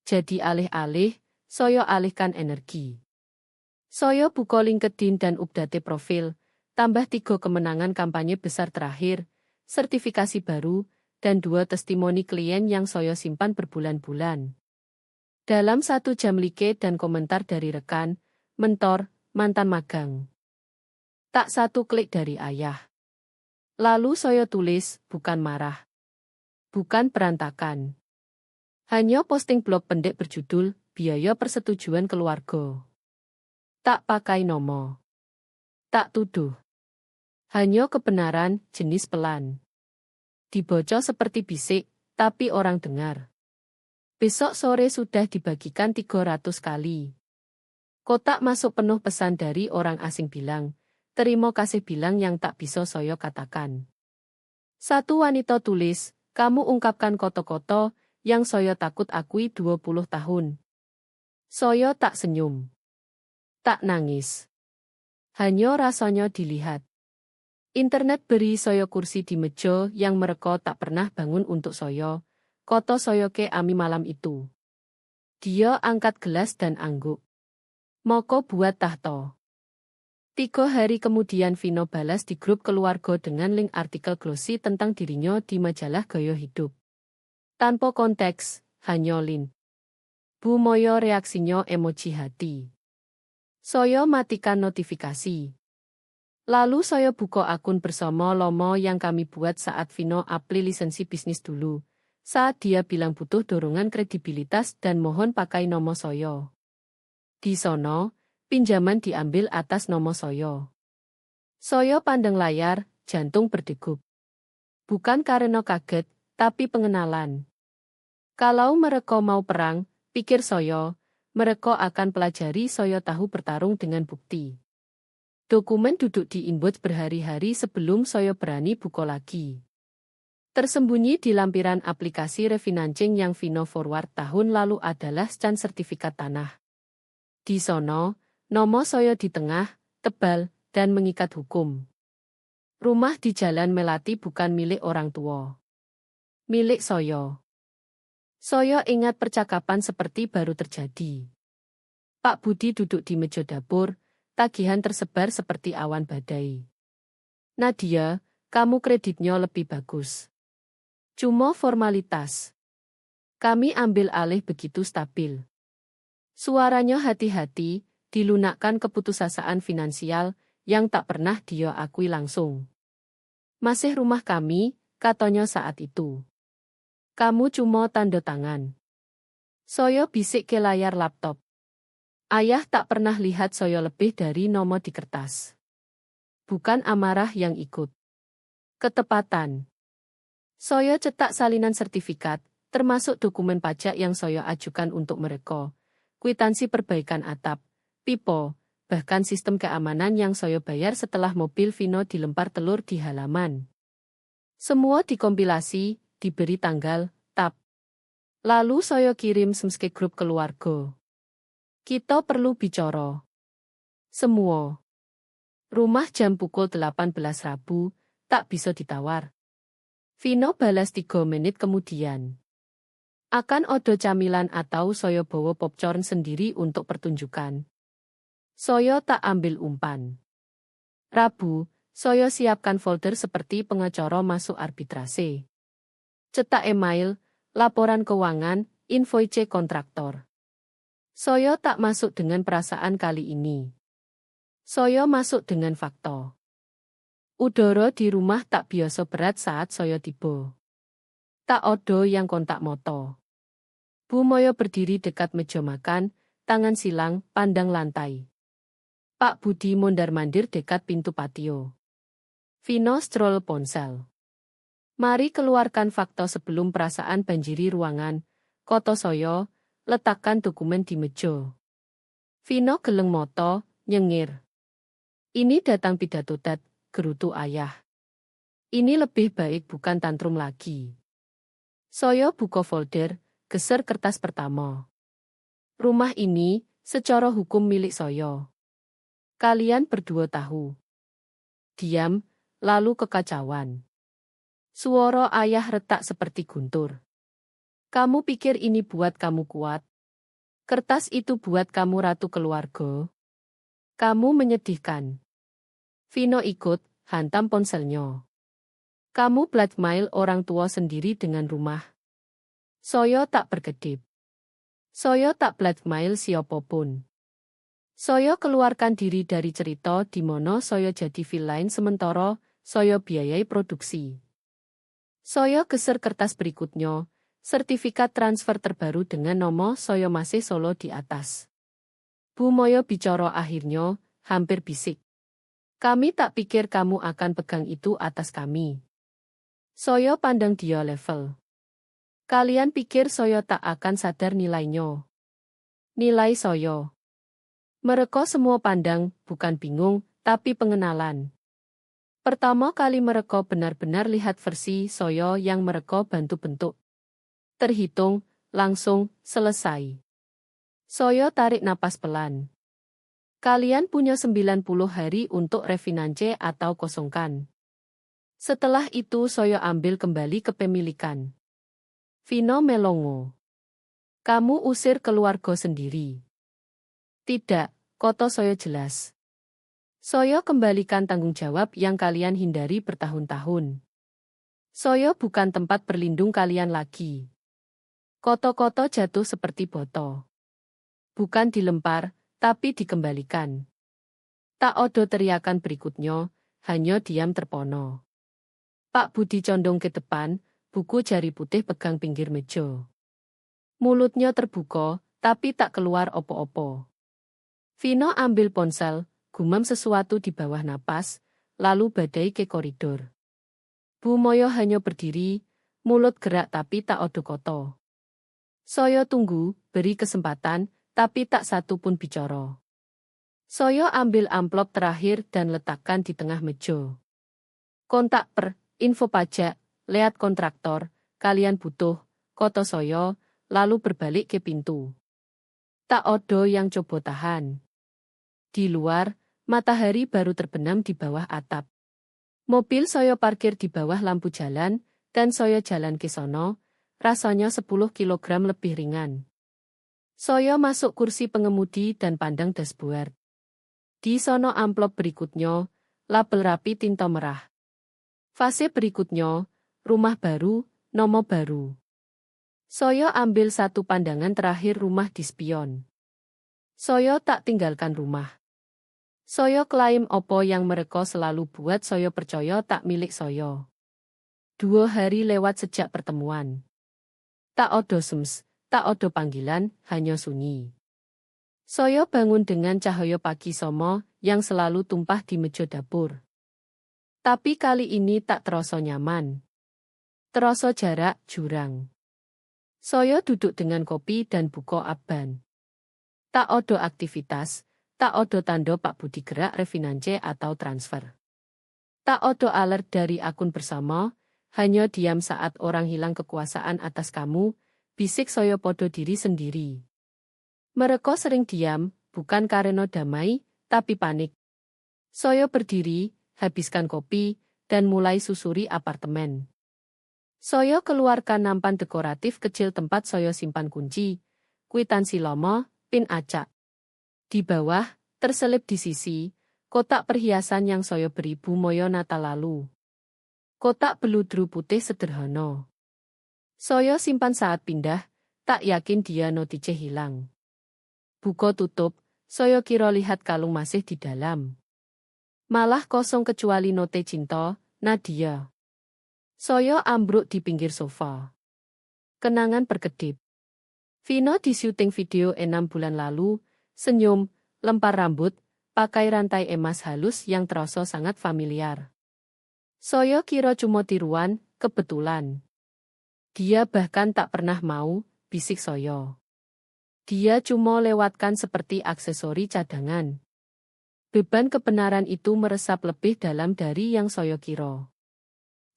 Jadi alih-alih, saya alihkan energi. Saya buka LinkedIn dan update profil, tambah 3 kemenangan kampanye besar terakhir, sertifikasi baru, dan 2 testimoni klien yang saya simpan berbulan-bulan. Dalam 1 jam like dan komentar dari rekan, mentor, mantan magang. Tak 1 klik dari ayah. Lalu saya tulis, bukan marah. Bukan berantakan. Hanya posting blog pendek berjudul, biaya persetujuan keluarga. Tak pakai nomo. Tak tuduh. Hanya kebenaran, jenis pelan. Dibaca seperti bisik, tapi orang dengar. Besok sore sudah dibagikan 300 kali. Kotak masuk penuh pesan dari orang asing bilang, terima kasih bilang yang tak bisa saya katakan. Satu wanita tulis, kamu ungkapkan koto-koto, yang saya takut akui 20 tahun. Saya tak senyum. Tak nangis. Hanya rasanya dilihat. Internet beri saya kursi di meja yang mereka tak pernah bangun untuk saya. Koto saya ke ami malam itu. Dia angkat gelas dan angguk. Moko buat tahto. 3 hari kemudian Vino balas di grup keluarga dengan link artikel glossy tentang dirinya di majalah Gaya Hidup. Tanpa konteks, hanya link. Bu Moyo reaksinya emoji hati. Saya matikan notifikasi. Lalu saya buka akun bersama Lomo yang kami buat saat Vino apply lisensi bisnis dulu. Saat dia bilang butuh dorongan kredibilitas dan mohon pakai nomo saya. Di sono, pinjaman diambil atas nomo saya. Saya pandang layar, jantung berdegup. Bukan karena kaget, tapi pengenalan. Kalau mereka mau perang, pikir saya, mereka akan pelajari saya tahu bertarung dengan bukti. Dokumen duduk di inbox berhari-hari sebelum saya berani buka lagi. Tersembunyi di lampiran aplikasi refinancing yang Vino forward tahun lalu adalah scan sertifikat tanah. Di sono, nomo saya di tengah, tebal, dan mengikat hukum. Rumah di Jalan Melati bukan milik orang tua. Milik saya. Saya ingat percakapan seperti baru terjadi. Pak Budi duduk di meja dapur, tagihan tersebar seperti awan badai. Nadia, kamu kreditnya lebih bagus. Cuma formalitas. Kami ambil alih begitu stabil. Suaranya hati-hati, dilunakkan keputusasaan finansial yang tak pernah dia akui langsung. Masih rumah kami, katanya saat itu. Kamu cuma tanda tangan. Saya bisik ke layar laptop. Ayah tak pernah lihat saya lebih dari nomor di kertas. Bukan amarah yang ikut. Ketepatan. Saya cetak salinan sertifikat, termasuk dokumen pajak yang saya ajukan untuk mereka, kwitansi perbaikan atap, pipo, bahkan sistem keamanan yang saya bayar setelah mobil Vino dilempar telur di halaman. Semua dikompilasi, diberi tanggal, tab. Lalu saya kirim ke grup keluarga. Kita perlu bicara. Semua. Rumah jam pukul 18 Rabu, tak bisa ditawar. Vino balas 3 menit kemudian. Akan ada camilan atau saya bawa popcorn sendiri untuk pertunjukan. Saya tak ambil umpan. Rabu, saya siapkan folder seperti pengacara masuk arbitrase. Cetak email, laporan keuangan, invoice kontraktor. Saya tak masuk dengan perasaan kali ini. Saya masuk dengan fakta. Udara di rumah tak biasa berat saat saya tiba. Tak ada yang kontak moto. Bu Moyo berdiri dekat meja makan, tangan silang, pandang lantai. Pak Budi mondar-mandir dekat pintu patio. Vino scroll ponsel. Mari keluarkan fakta sebelum perasaan banjiri ruangan, koto saya, letakkan dokumen di meja. Vino geleng moto, nyengir. Ini datang pidato dat, gerutu ayah. Ini lebih baik bukan tantrum lagi. Saya buka folder, geser kertas pertama. Rumah ini, secara hukum milik saya. Kalian berdua tahu. Diam, lalu kekacauan. Suara ayah retak seperti guntur. Kamu pikir ini buat kamu kuat? Kertas itu buat kamu ratu keluarga? Kamu menyedihkan. Vino ikut, hantam ponselnya. Kamu blackmail orang tua sendiri dengan rumah. Saya tak berkedip. Saya tak blackmail siapapun. Saya keluarkan diri dari cerita di mana saya jadi villain sementara saya biayai produksi. Saya geser kertas berikutnya, sertifikat transfer terbaru dengan nomor saya masih solo di atas. Bu Moyo bicara akhirnya, hampir bisik. Kami tak pikir kamu akan pegang itu atas kami. Saya pandang dia level. Kalian pikir saya tak akan sadar nilainya? Nilai saya. Mereka semua pandang, bukan bingung, tapi pengenalan. Pertama kali mereka benar-benar lihat versi saya yang mereka bantu bentuk. Terhitung, langsung, selesai. Saya tarik napas pelan. Kalian punya 90 hari untuk refinance atau kosongkan. Setelah itu saya ambil kembali kepemilikan. Vino melongo. Kamu usir keluarga sendiri. Tidak, kata saya jelas. Saya kembalikan tanggung jawab yang kalian hindari bertahun-tahun. Saya bukan tempat berlindung kalian lagi. Koto-koto jatuh seperti boto. Bukan dilempar, tapi dikembalikan. Tak ada teriakan berikutnya, hanya diam terpono. Pak Budi condong ke depan, buku jari putih pegang pinggir meja. Mulutnya terbuka, tapi tak keluar opo-opo. Vino ambil ponsel, gumam sesuatu di bawah napas, lalu badai ke koridor. Bu Moyo hanya berdiri, mulut gerak tapi tak ada kata. Saya tunggu, beri kesempatan, tapi tak satu pun bicara. Saya ambil amplop terakhir dan letakkan di tengah meja. Kontak info pajak, lihat kontraktor, kalian butuh, kata saya, lalu berbalik ke pintu. Tak ada yang coba tahan. Di luar, matahari baru terbenam di bawah atap. Mobil saya parkir di bawah lampu jalan, dan saya jalan ke sono, rasanya 10 kilogram lebih ringan. Saya masuk kursi pengemudi dan pandang dashboard. Di sono amplop berikutnya, label rapi tinta merah. Fase berikutnya, rumah baru, nomor baru. Saya ambil satu pandangan terakhir rumah di spion. Saya tak tinggalkan rumah. Saya klaim opo yang mereka selalu buat saya percaya tak milik saya. 2 hari lewat sejak pertemuan. Tak ada sems, tak ada panggilan, hanya sunyi. Saya bangun dengan cahaya pagi somo yang selalu tumpah di meja dapur. Tapi kali ini tak terasa nyaman. Terasa jarak, jurang. Saya duduk dengan kopi dan buka abban. Tak ada aktivitas, tak ada tanda Pak Budi gerak refinance atau transfer. Tak ada alert dari akun bersama, hanya diam saat orang hilang kekuasaan atas kamu, bisik saya podo diri sendiri. Mereka sering diam, bukan karena damai, tapi panik. Saya berdiri, habiskan kopi, dan mulai susuri apartemen. Saya keluarkan nampan dekoratif kecil tempat saya simpan kunci, kwitansi lama, pin acak. Di bawah, terselip di sisi, kotak perhiasan yang saya beri Bu Moyo Natal lalu. Kotak beludru putih sederhana. Saya simpan saat pindah, tak yakin dia notice hilang. Buka tutup, saya kira lihat kalung masih di dalam. Malah kosong kecuali note cinta, Nadia. Saya ambruk di pinggir sofa. Kenangan berkedip. Vino di syuting video 6 bulan lalu, senyum, lempar rambut, pakai rantai emas halus yang terasa sangat familiar. Saya kira cuma tiruan, kebetulan. Dia bahkan tak pernah mau, bisik saya. Dia cuma lewatkan seperti aksesori cadangan. Beban kebenaran itu meresap lebih dalam dari yang saya kira.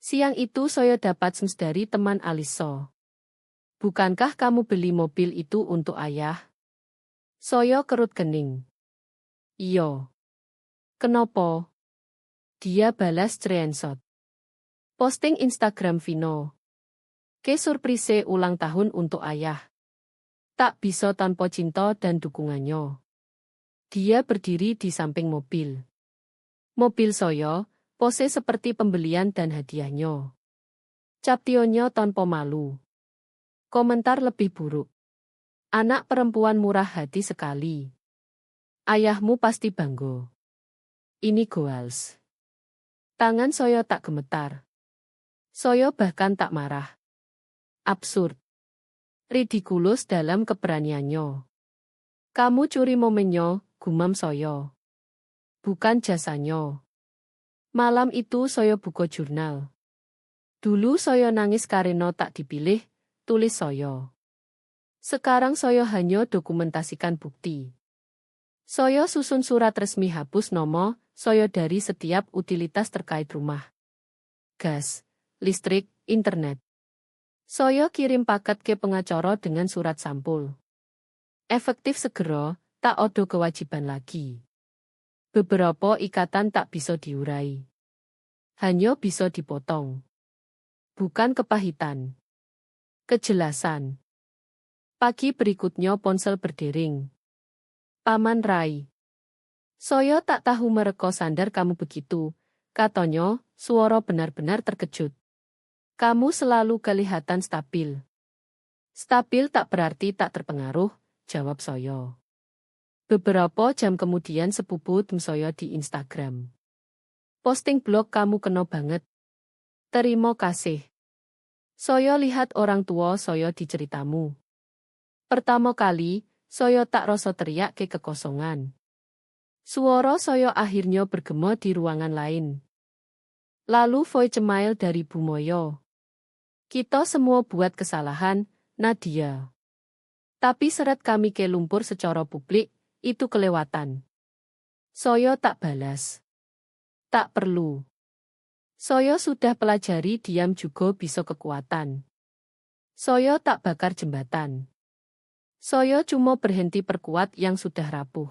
Siang itu saya dapat sems dari teman Alisa. Bukankah kamu beli mobil itu untuk ayah? Saya kerut kening. Iya. Kenapa? Dia balas screenshot. Posting Instagram Vino. Ke surprise ulang tahun untuk ayah. Tak bisa tanpa cinta dan dukungannya. Dia berdiri di samping mobil. Mobil saya, Pose seperti pembelian dan hadiahnya. Captionnya tanpa malu. Komentar lebih buruk. Anak perempuan murah hati sekali. Ayahmu pasti bangga. Ini goals. Tangan saya tak gemetar. Saya bahkan tak marah. Absurd. Ridiculous dalam keberaniannya. Kamu curi momennya, gumam saya. Bukan jasanya. Malam itu saya buka jurnal. Dulu saya nangis karena tak dipilih, tulis saya. Sekarang saya hanya dokumentasikan bukti. Saya susun surat resmi hapus nomor saya dari setiap utilitas terkait rumah. Gas, listrik, internet. Saya kirim paket ke pengacara dengan surat sampul. Efektif segera, tak ada kewajiban lagi. Beberapa ikatan tak bisa diurai. Hanya bisa dipotong. Bukan kepahitan. Kejelasan. Pagi berikutnya ponsel berdering. Paman Rai. Saya tak tahu mereka sadar kamu begitu, katanya, suara benar-benar terkejut. Kamu selalu kelihatan stabil. Stabil tak berarti tak terpengaruh, jawab saya. Beberapa jam kemudian sepupu saya di Instagram. Posting blog kamu kena banget. Terima kasih. Saya lihat orang tua saya di ceritamu. Pertama kali, saya tak rasa teriak ke kekosongan. Suara saya akhirnya bergema di ruangan lain. Lalu voice email dari Bu Moyo. Kita semua buat kesalahan, Nadia. Tapi seret kami ke lumpur secara publik, itu kelewatan. Saya tak balas. Tak perlu. Saya sudah pelajari diam juga bisa kekuatan. Saya tak bakar jembatan. Saya cuma berhenti perkuat yang sudah rapuh.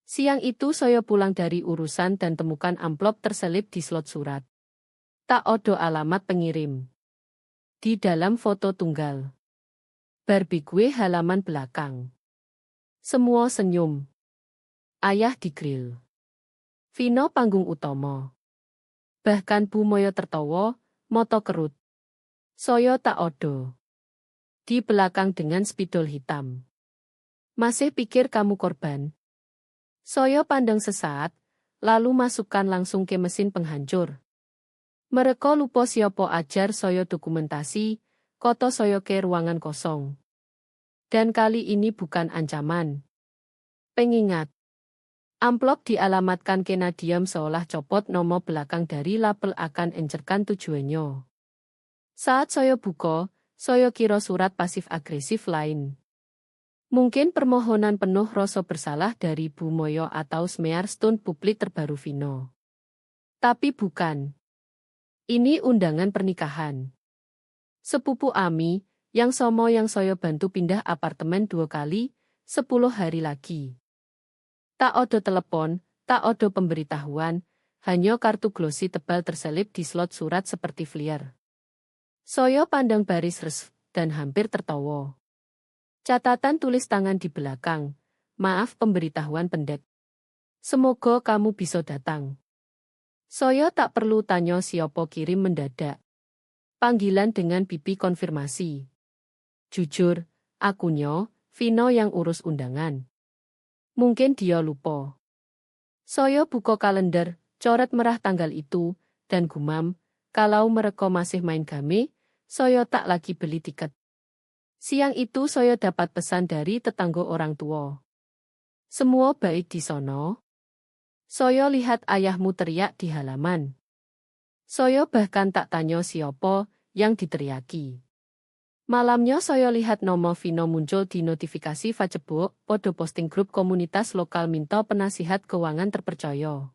Siang itu saya pulang dari urusan dan temukan amplop terselip di slot surat. Tak ada alamat pengirim. Di dalam foto tunggal. Barbecue halaman belakang. Semua senyum. Ayah di grill. Vino panggung utama. Bahkan Bu Moyo tertawa, moto kerut. Saya tak odo. Di belakang dengan spidol hitam. Masih pikir kamu korban? Saya pandang sesaat, lalu masukkan langsung ke mesin penghancur. Mereka lupa siapa ajar saya dokumentasi, koto saya ke ruangan kosong. Dan kali ini bukan ancaman. Pengingat. Amplop dialamatkan ke Nadia seolah copot nomor belakang dari label akan encerkan tujuannya. Saat saya buka, saya kira surat pasif-agresif lain. Mungkin permohonan penuh rasa bersalah dari Bu Moyo atau smear stunt publik terbaru Vino. Tapi bukan. Ini undangan pernikahan. Sepupu Ami, yang somo yang saya bantu pindah apartemen 2 kali, 10 hari lagi. Tak ada telepon, tak ada pemberitahuan, hanya kartu glossy tebal terselip di slot surat seperti flyer. Saya pandang baris res dan hampir tertawa. Catatan tulis tangan di belakang, maaf pemberitahuan pendek. Semoga kamu bisa datang. Saya tak perlu tanya siapa kirim mendadak. Panggilan dengan pipi konfirmasi. Jujur, akunya, Vino yang urus undangan. Mungkin dia lupa. Saya buka kalender, coret merah tanggal itu, dan gumam, kalau mereka masih main game, saya tak lagi beli tiket. Siang itu saya dapat pesan dari tetangga orang tua. Semua baik di sono. Saya lihat ayahmu teriak di halaman. Saya bahkan tak tanya siapa yang diteriaki. Malamnya saya lihat nomor Vino muncul di notifikasi Facebook, podo posting grup komunitas lokal minta penasihat keuangan terpercaya.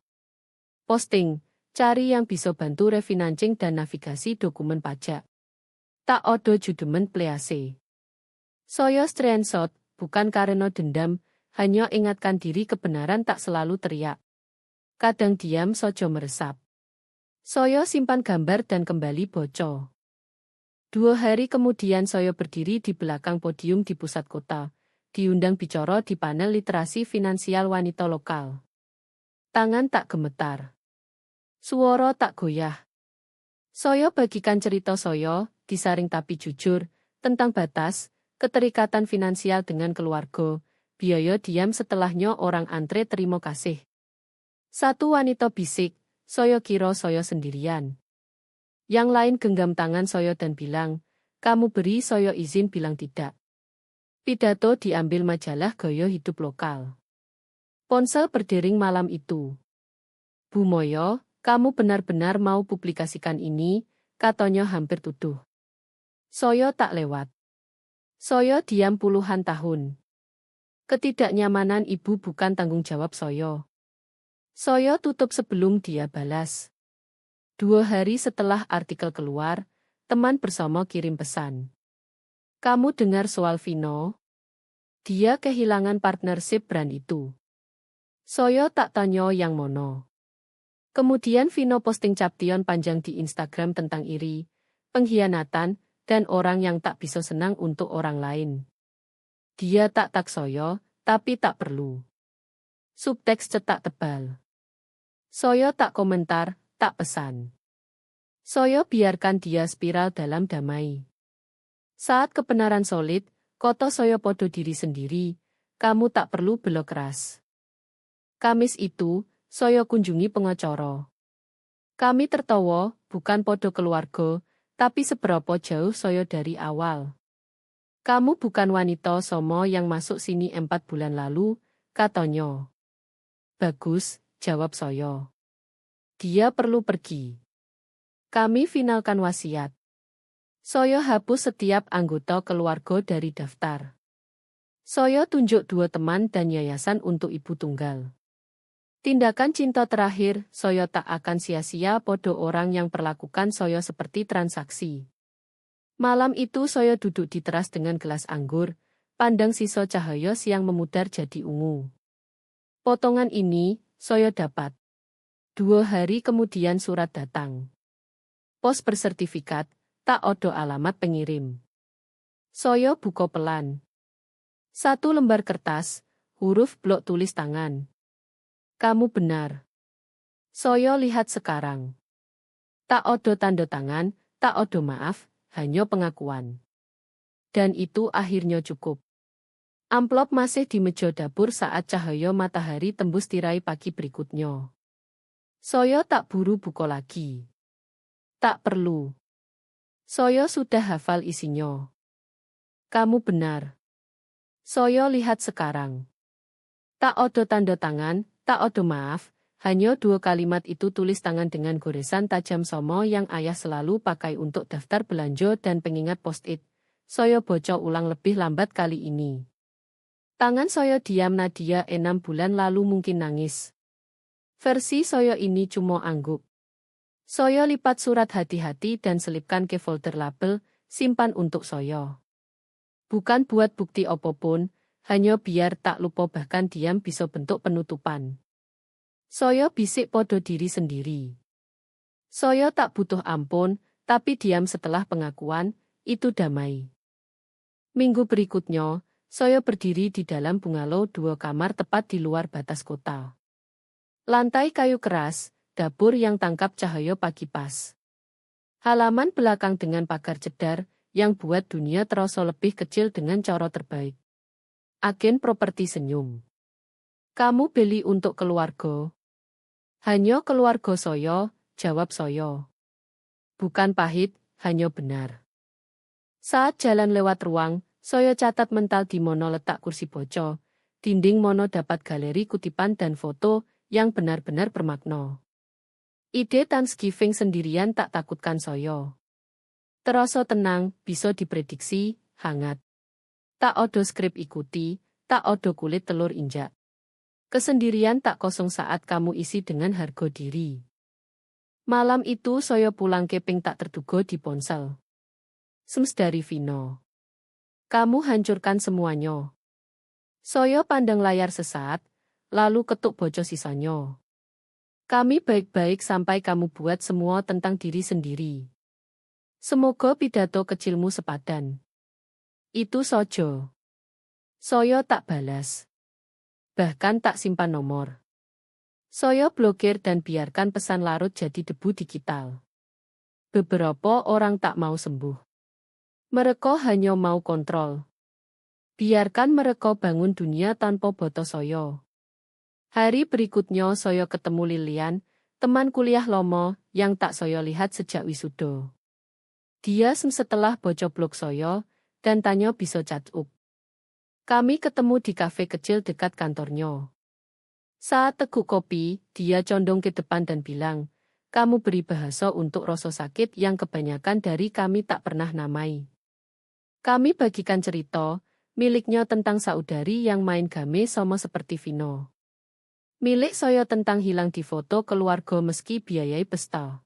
Posting, cari yang bisa bantu refinancing dan navigasi dokumen pajak. Tak ada judement please. Saya screenshot, bukan karena dendam, hanya ingatkan diri kebenaran tak selalu teriak. Kadang diam sojo meresap. Saya simpan gambar dan kembali bocor. 2 hari kemudian saya berdiri di belakang podium di pusat kota, diundang bicara di panel literasi finansial wanita lokal. Tangan tak gemetar. Suara tak goyah. Saya bagikan cerita saya, disaring tapi jujur, tentang batas, keterikatan finansial dengan keluarga, biaya diam setelahnya orang antre terima kasih. Satu wanita bisik, saya kira saya sendirian. Yang lain genggam tangan saya dan bilang, kamu beri saya izin bilang tidak. Pidato diambil majalah gaya hidup lokal. Ponsel berdering malam itu. Bu Moyo, kamu benar-benar mau publikasikan ini, katanya hampir tuduh. Saya tak lewat. Saya diam puluhan tahun. Ketidaknyamanan ibu bukan tanggung jawab saya. Saya tutup sebelum dia balas. 2 hari setelah artikel keluar, teman bersama kirim pesan. Kamu dengar soal Vino? Dia kehilangan partnership brand itu. Saya tak tanya yang mono. Kemudian Vino posting caption panjang di Instagram tentang iri, pengkhianatan, dan orang yang tak bisa senang untuk orang lain. Dia tak saya, tapi tak perlu. Subteks cetak tebal. Saya tak komentar, tak pesan. Saya biarkan dia spiral dalam damai. Saat kebenaran solid, koto saya podo diri sendiri, kamu tak perlu belok keras. Kamis itu, saya kunjungi pengacara. Kami tertawa, bukan podo keluarga, tapi seberapa jauh saya dari awal. Kamu bukan wanita somo yang masuk sini 4 bulan lalu, katanya. Bagus, jawab saya. Dia perlu pergi. Kami finalkan wasiat. Saya hapus setiap anggota keluarga dari daftar. Saya tunjuk 2 teman dan yayasan untuk ibu tunggal. Tindakan cinta terakhir, saya tak akan sia-sia podo orang yang perlakukan saya seperti transaksi. Malam itu saya duduk di teras dengan gelas anggur, pandang sisa cahaya siang memudar jadi ungu. Potongan ini, saya dapat. 2 hari kemudian surat datang. Pos bersertifikat, tak ada alamat pengirim. Saya buka pelan. 1 lembar kertas, huruf blok tulis tangan. Kamu benar. Saya lihat sekarang. Tak ada tanda tangan, tak ada maaf, hanya pengakuan. Dan itu akhirnya cukup. Amplop masih di meja dapur saat cahaya matahari tembus tirai pagi berikutnya. Saya tak buru buka lagi. Tak perlu. Saya sudah hafal isinya. Kamu benar. Saya lihat sekarang. Tak ada tanda tangan, tak ada maaf, hanya 2 kalimat itu tulis tangan dengan goresan tajam somo yang ayah selalu pakai untuk daftar belanja dan pengingat post-it. Saya baca ulang lebih lambat kali ini. Tangan saya diam Nadia 6 bulan lalu mungkin nangis. Versi saya ini cuma angguk. Saya lipat surat hati-hati dan selipkan ke folder label, simpan untuk saya. Bukan buat bukti apapun, hanya biar tak lupa bahkan diam bisa bentuk penutupan. Saya bisik podo diri sendiri. Saya tak butuh ampun, tapi diam setelah pengakuan, itu damai. Minggu berikutnya, saya berdiri di dalam bungalow 2 kamar tepat di luar batas kota. Lantai kayu keras, dapur yang tangkap cahaya pagi pas. Halaman belakang dengan pagar cedar, yang buat dunia terasa lebih kecil dengan cara terbaik. Agen properti senyum. Kamu beli untuk keluarga? Hanya keluarga saya, jawab saya. Bukan pahit, hanya benar. Saat jalan lewat ruang, saya catat mental di mono letak kursi boco, dinding mono dapat galeri kutipan dan foto yang benar-benar bermakna. Ide Thanksgiving sendirian tak takutkan saya. Terasa tenang, bisa diprediksi, hangat. Tak ada skrip ikuti, tak ada kulit telur injak. Kesendirian tak kosong saat kamu isi dengan harga diri. Malam itu saya pulang keping tak terduga di ponsel. Sms dari Vino. Kamu hancurkan semuanya. Saya pandang layar sesaat, lalu ketuk boco sisanya. Kami baik-baik sampai kamu buat semua tentang diri sendiri. Semoga pidato kecilmu sepadan. Itu saja. Saya tak balas. Bahkan tak simpan nomor. Saya blokir dan biarkan pesan larut jadi debu digital. Beberapa orang tak mau sembuh. Mereka hanya mau kontrol. Biarkan mereka bangun dunia tanpa boto saya. Hari berikutnya saya ketemu Lilian, teman kuliah Lomo, yang tak saya lihat sejak wisuda. Dia setelah baca blog saya, dan tanya bisa chat up. Kami ketemu di kafe kecil dekat kantornya. Saat teguk kopi, dia condong ke depan dan bilang, kamu beri bahasa untuk rasa sakit yang kebanyakan dari kami tak pernah namai. Kami bagikan cerita, miliknya tentang saudari yang main game sama seperti Vino. Milik saya tentang hilang di foto keluarga meski biayai pesta.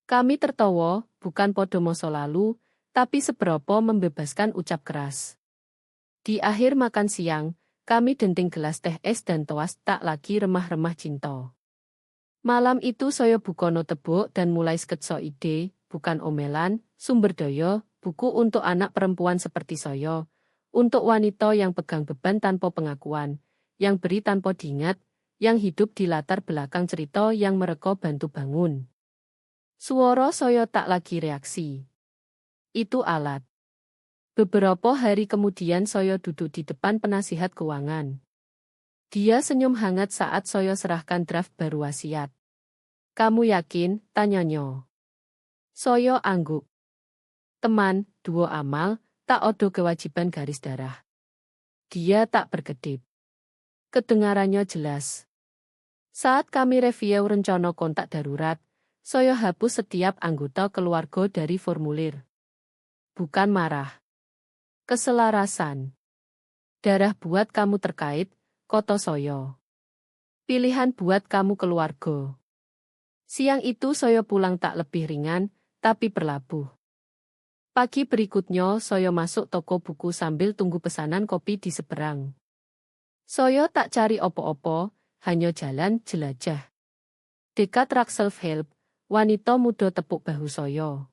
Kami tertawa, bukan podo masa lalu, tapi seberapa membebaskan ucap keras. Di akhir makan siang, kami denting gelas teh es dan toas tak lagi remah-remah cinta. Malam itu saya buka notebook dan mulai sketsa ide, bukan omelan, sumber daya, buku untuk anak perempuan seperti saya, untuk wanita yang pegang beban tanpa pengakuan, yang beri tanpa diingat, yang hidup di latar belakang cerita yang mereka bantu bangun. Suara saya tak lagi reaksi. Itu alat. Beberapa hari kemudian saya duduk di depan penasihat keuangan. Dia senyum hangat saat saya serahkan draft baru wasiat. Kamu yakin? Tanyanya. Saya angguk. Teman, dua amal, tak ada kewajiban garis darah. Dia tak berkedip. Kedengarannya jelas. Saat kami review rencana kontak darurat, saya hapus setiap anggota keluarga dari formulir. Bukan marah. Keselarasan. Darah buat kamu terkait, koto saya. Pilihan buat kamu keluarga. Siang itu saya pulang tak lebih ringan, tapi berlabuh. Pagi berikutnya saya masuk toko buku sambil tunggu pesanan kopi di seberang. Saya tak cari opo-opo, hanya jalan jelajah. Dekat rak self-help, wanita muda tepuk bahu saya.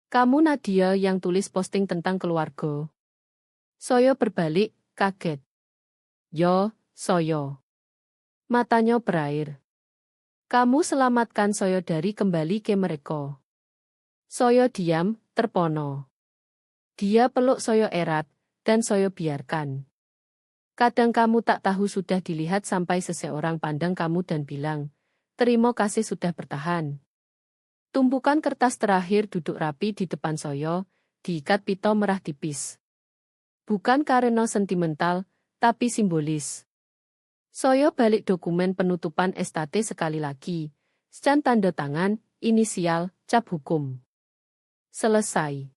Kamu Nadia yang tulis posting tentang keluarga. Saya berbalik, kaget. Yo, saya. Matanya berair. Kamu selamatkan saya dari kembali ke mereka. Saya diam, terpono. Dia peluk saya erat, dan saya biarkan. Kadang kamu tak tahu sudah dilihat sampai seseorang pandang kamu dan bilang, terima kasih sudah bertahan. Tumpukan kertas terakhir duduk rapi di depan saya, diikat pita merah tipis. Bukan karena sentimental, tapi simbolis. Saya balik dokumen penutupan STT sekali lagi, scan tanda tangan, inisial, cap hukum. Selesai.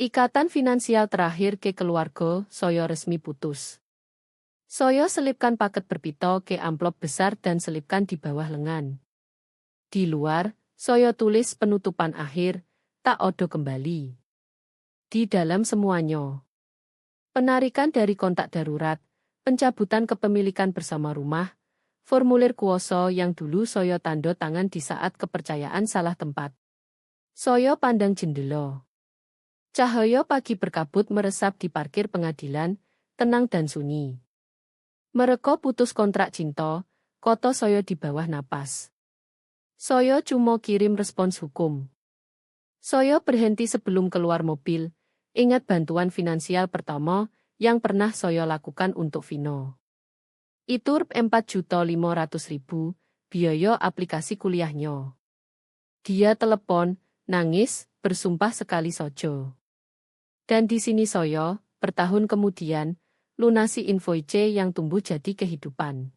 Ikatan finansial terakhir ke keluarga, saya resmi putus. Saya selipkan paket berpita ke amplop besar dan selipkan di bawah lengan. Di luar, saya tulis penutupan akhir, tak odo kembali. Di dalam semuanya. Penarikan dari kontak darurat, pencabutan kepemilikan bersama rumah, formulir kuoso yang dulu saya tanda tangan di saat kepercayaan salah tempat. Saya pandang jendela. Cahaya pagi berkabut meresap di parkir pengadilan, tenang dan sunyi. Mereka putus kontrak cinta, koto saya di bawah napas. Saya cuma kirim respons hukum. Saya berhenti sebelum keluar mobil, ingat bantuan finansial pertama yang pernah saya lakukan untuk Vino. Itu Rp4.500.000, biaya aplikasi kuliahnya. Dia telepon, nangis, bersumpah sekali saja. Dan di sini saya, bertahun kemudian, lunasi invoice yang tumbuh jadi kehidupan.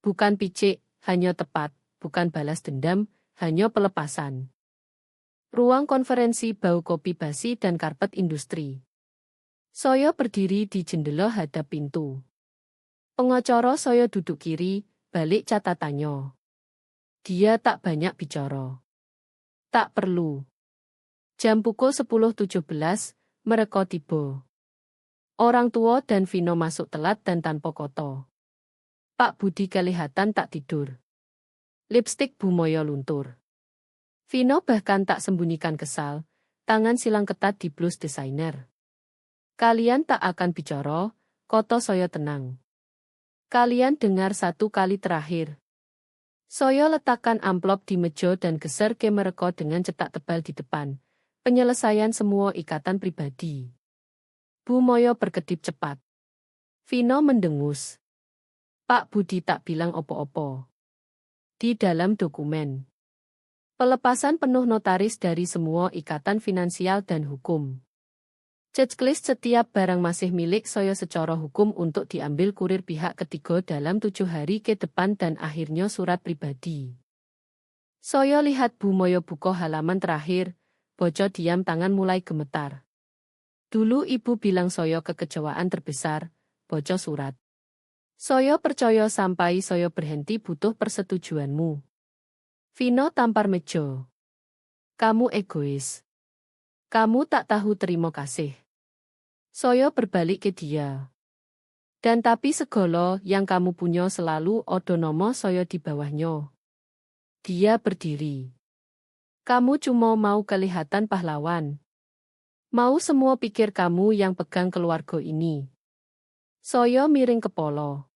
Bukan picik, hanya tepat, bukan balas dendam, hanya pelepasan. Ruang konferensi bau kopi basi dan karpet industri. Saya berdiri di jendela hadap pintu. Pengacara saya duduk kiri, balik catatannya. Dia tak banyak bicara. Tak perlu. Jam pukul 10.17, mereka tiba. Orang tua dan Vino masuk telat dan tanpa koto. Pak Budi kelihatan tak tidur. Lipstik Bumoyo luntur. Vino bahkan tak sembunyikan kesal, tangan silang ketat di blus desainer. Kalian tak akan bicara, koto saya tenang. Kalian dengar satu kali terakhir. Saya letakkan amplop di meja dan geser ke mereka dengan cetak tebal di depan. Penyelesaian semua ikatan pribadi. Bu Moyo berkedip cepat. Vino mendengus. Pak Budi tak bilang opo-opo. Di dalam dokumen. Pelepasan penuh notaris dari semua ikatan finansial dan hukum. Checklist setiap barang masih milik saya secara hukum untuk diambil kurir pihak ketiga dalam 7 hari ke depan dan akhirnya surat pribadi. Saya lihat Bu Moyo buka halaman terakhir, Bojo diam tangan mulai gemetar. Dulu ibu bilang saya kekecewaan terbesar, Bojo surat. Saya percaya sampai saya berhenti butuh persetujuanmu. Vino tampar meja. Kamu egois. Kamu tak tahu terima kasih. Saya berbalik ke dia. Dan tapi segala yang kamu punya selalu ada nama saya di bawahnya. Dia berdiri. Kamu cuma mau kelihatan pahlawan. Mau semua pikir kamu yang pegang keluarga ini. Saya miring kepala.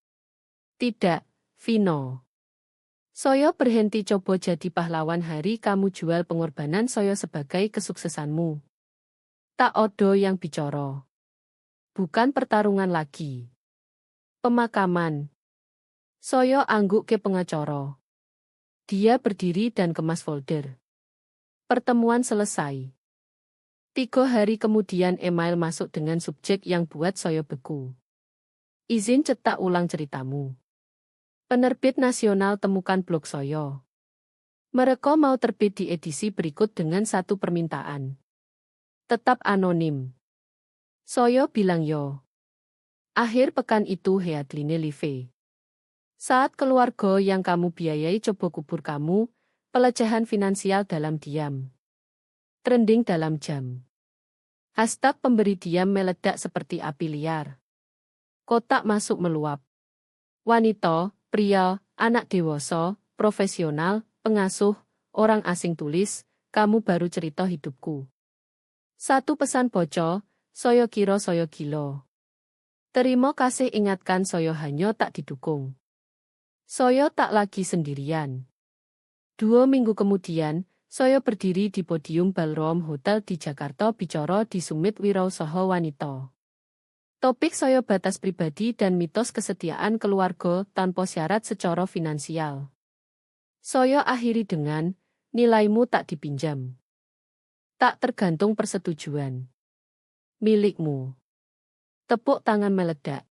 Tidak, Vino. Saya berhenti coba jadi pahlawan hari kamu jual pengorbanan saya sebagai kesuksesanmu. Tak ada yang bicara. Bukan pertarungan lagi. Pemakaman. Saya angguk ke pengacara. Dia berdiri dan kemas folder. Pertemuan selesai. 3 hari kemudian email masuk dengan subjek yang buat saya beku. Izin cetak ulang ceritamu. Penerbit nasional temukan blog saya. Mereka mau terbit di edisi berikut dengan satu permintaan. Tetap anonim. Saya bilang yo. Akhir pekan itu Headline Live. Saat keluarga yang kamu biayai coba kubur kamu, pelecehan finansial dalam diam. Trending dalam jam. Hashtag pemberi diam meledak seperti api liar. Kotak masuk meluap. Wanita, pria, anak dewasa, profesional, pengasuh, orang asing tulis, kamu baru cerita hidupku. Satu pesan Bojo, saya kira saya gila. Terima kasih ingatkan saya hanya tak didukung. Saya tak lagi sendirian. 2 minggu kemudian, saya berdiri di podium Ballroom Hotel di Jakarta bicara di Summit Wirausaha Wanita. Topik saya batas pribadi dan mitos kesetiaan keluarga tanpa syarat secara finansial. Saya akhiri dengan, nilaimu tak dipinjam. Tak tergantung persetujuan. Milikmu. Tepuk tangan meledak.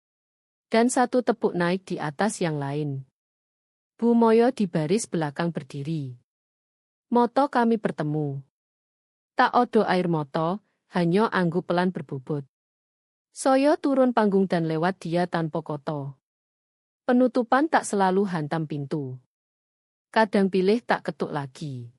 Dan satu tepuk naik di atas yang lain. Bu Moyo di baris belakang berdiri. Moto kami bertemu. Tak ada air moto, hanya anggu pelan berbobot. Saya turun panggung dan lewat dia tanpa koto. Penutupan tak selalu hantam pintu. Kadang pilih tak ketuk lagi.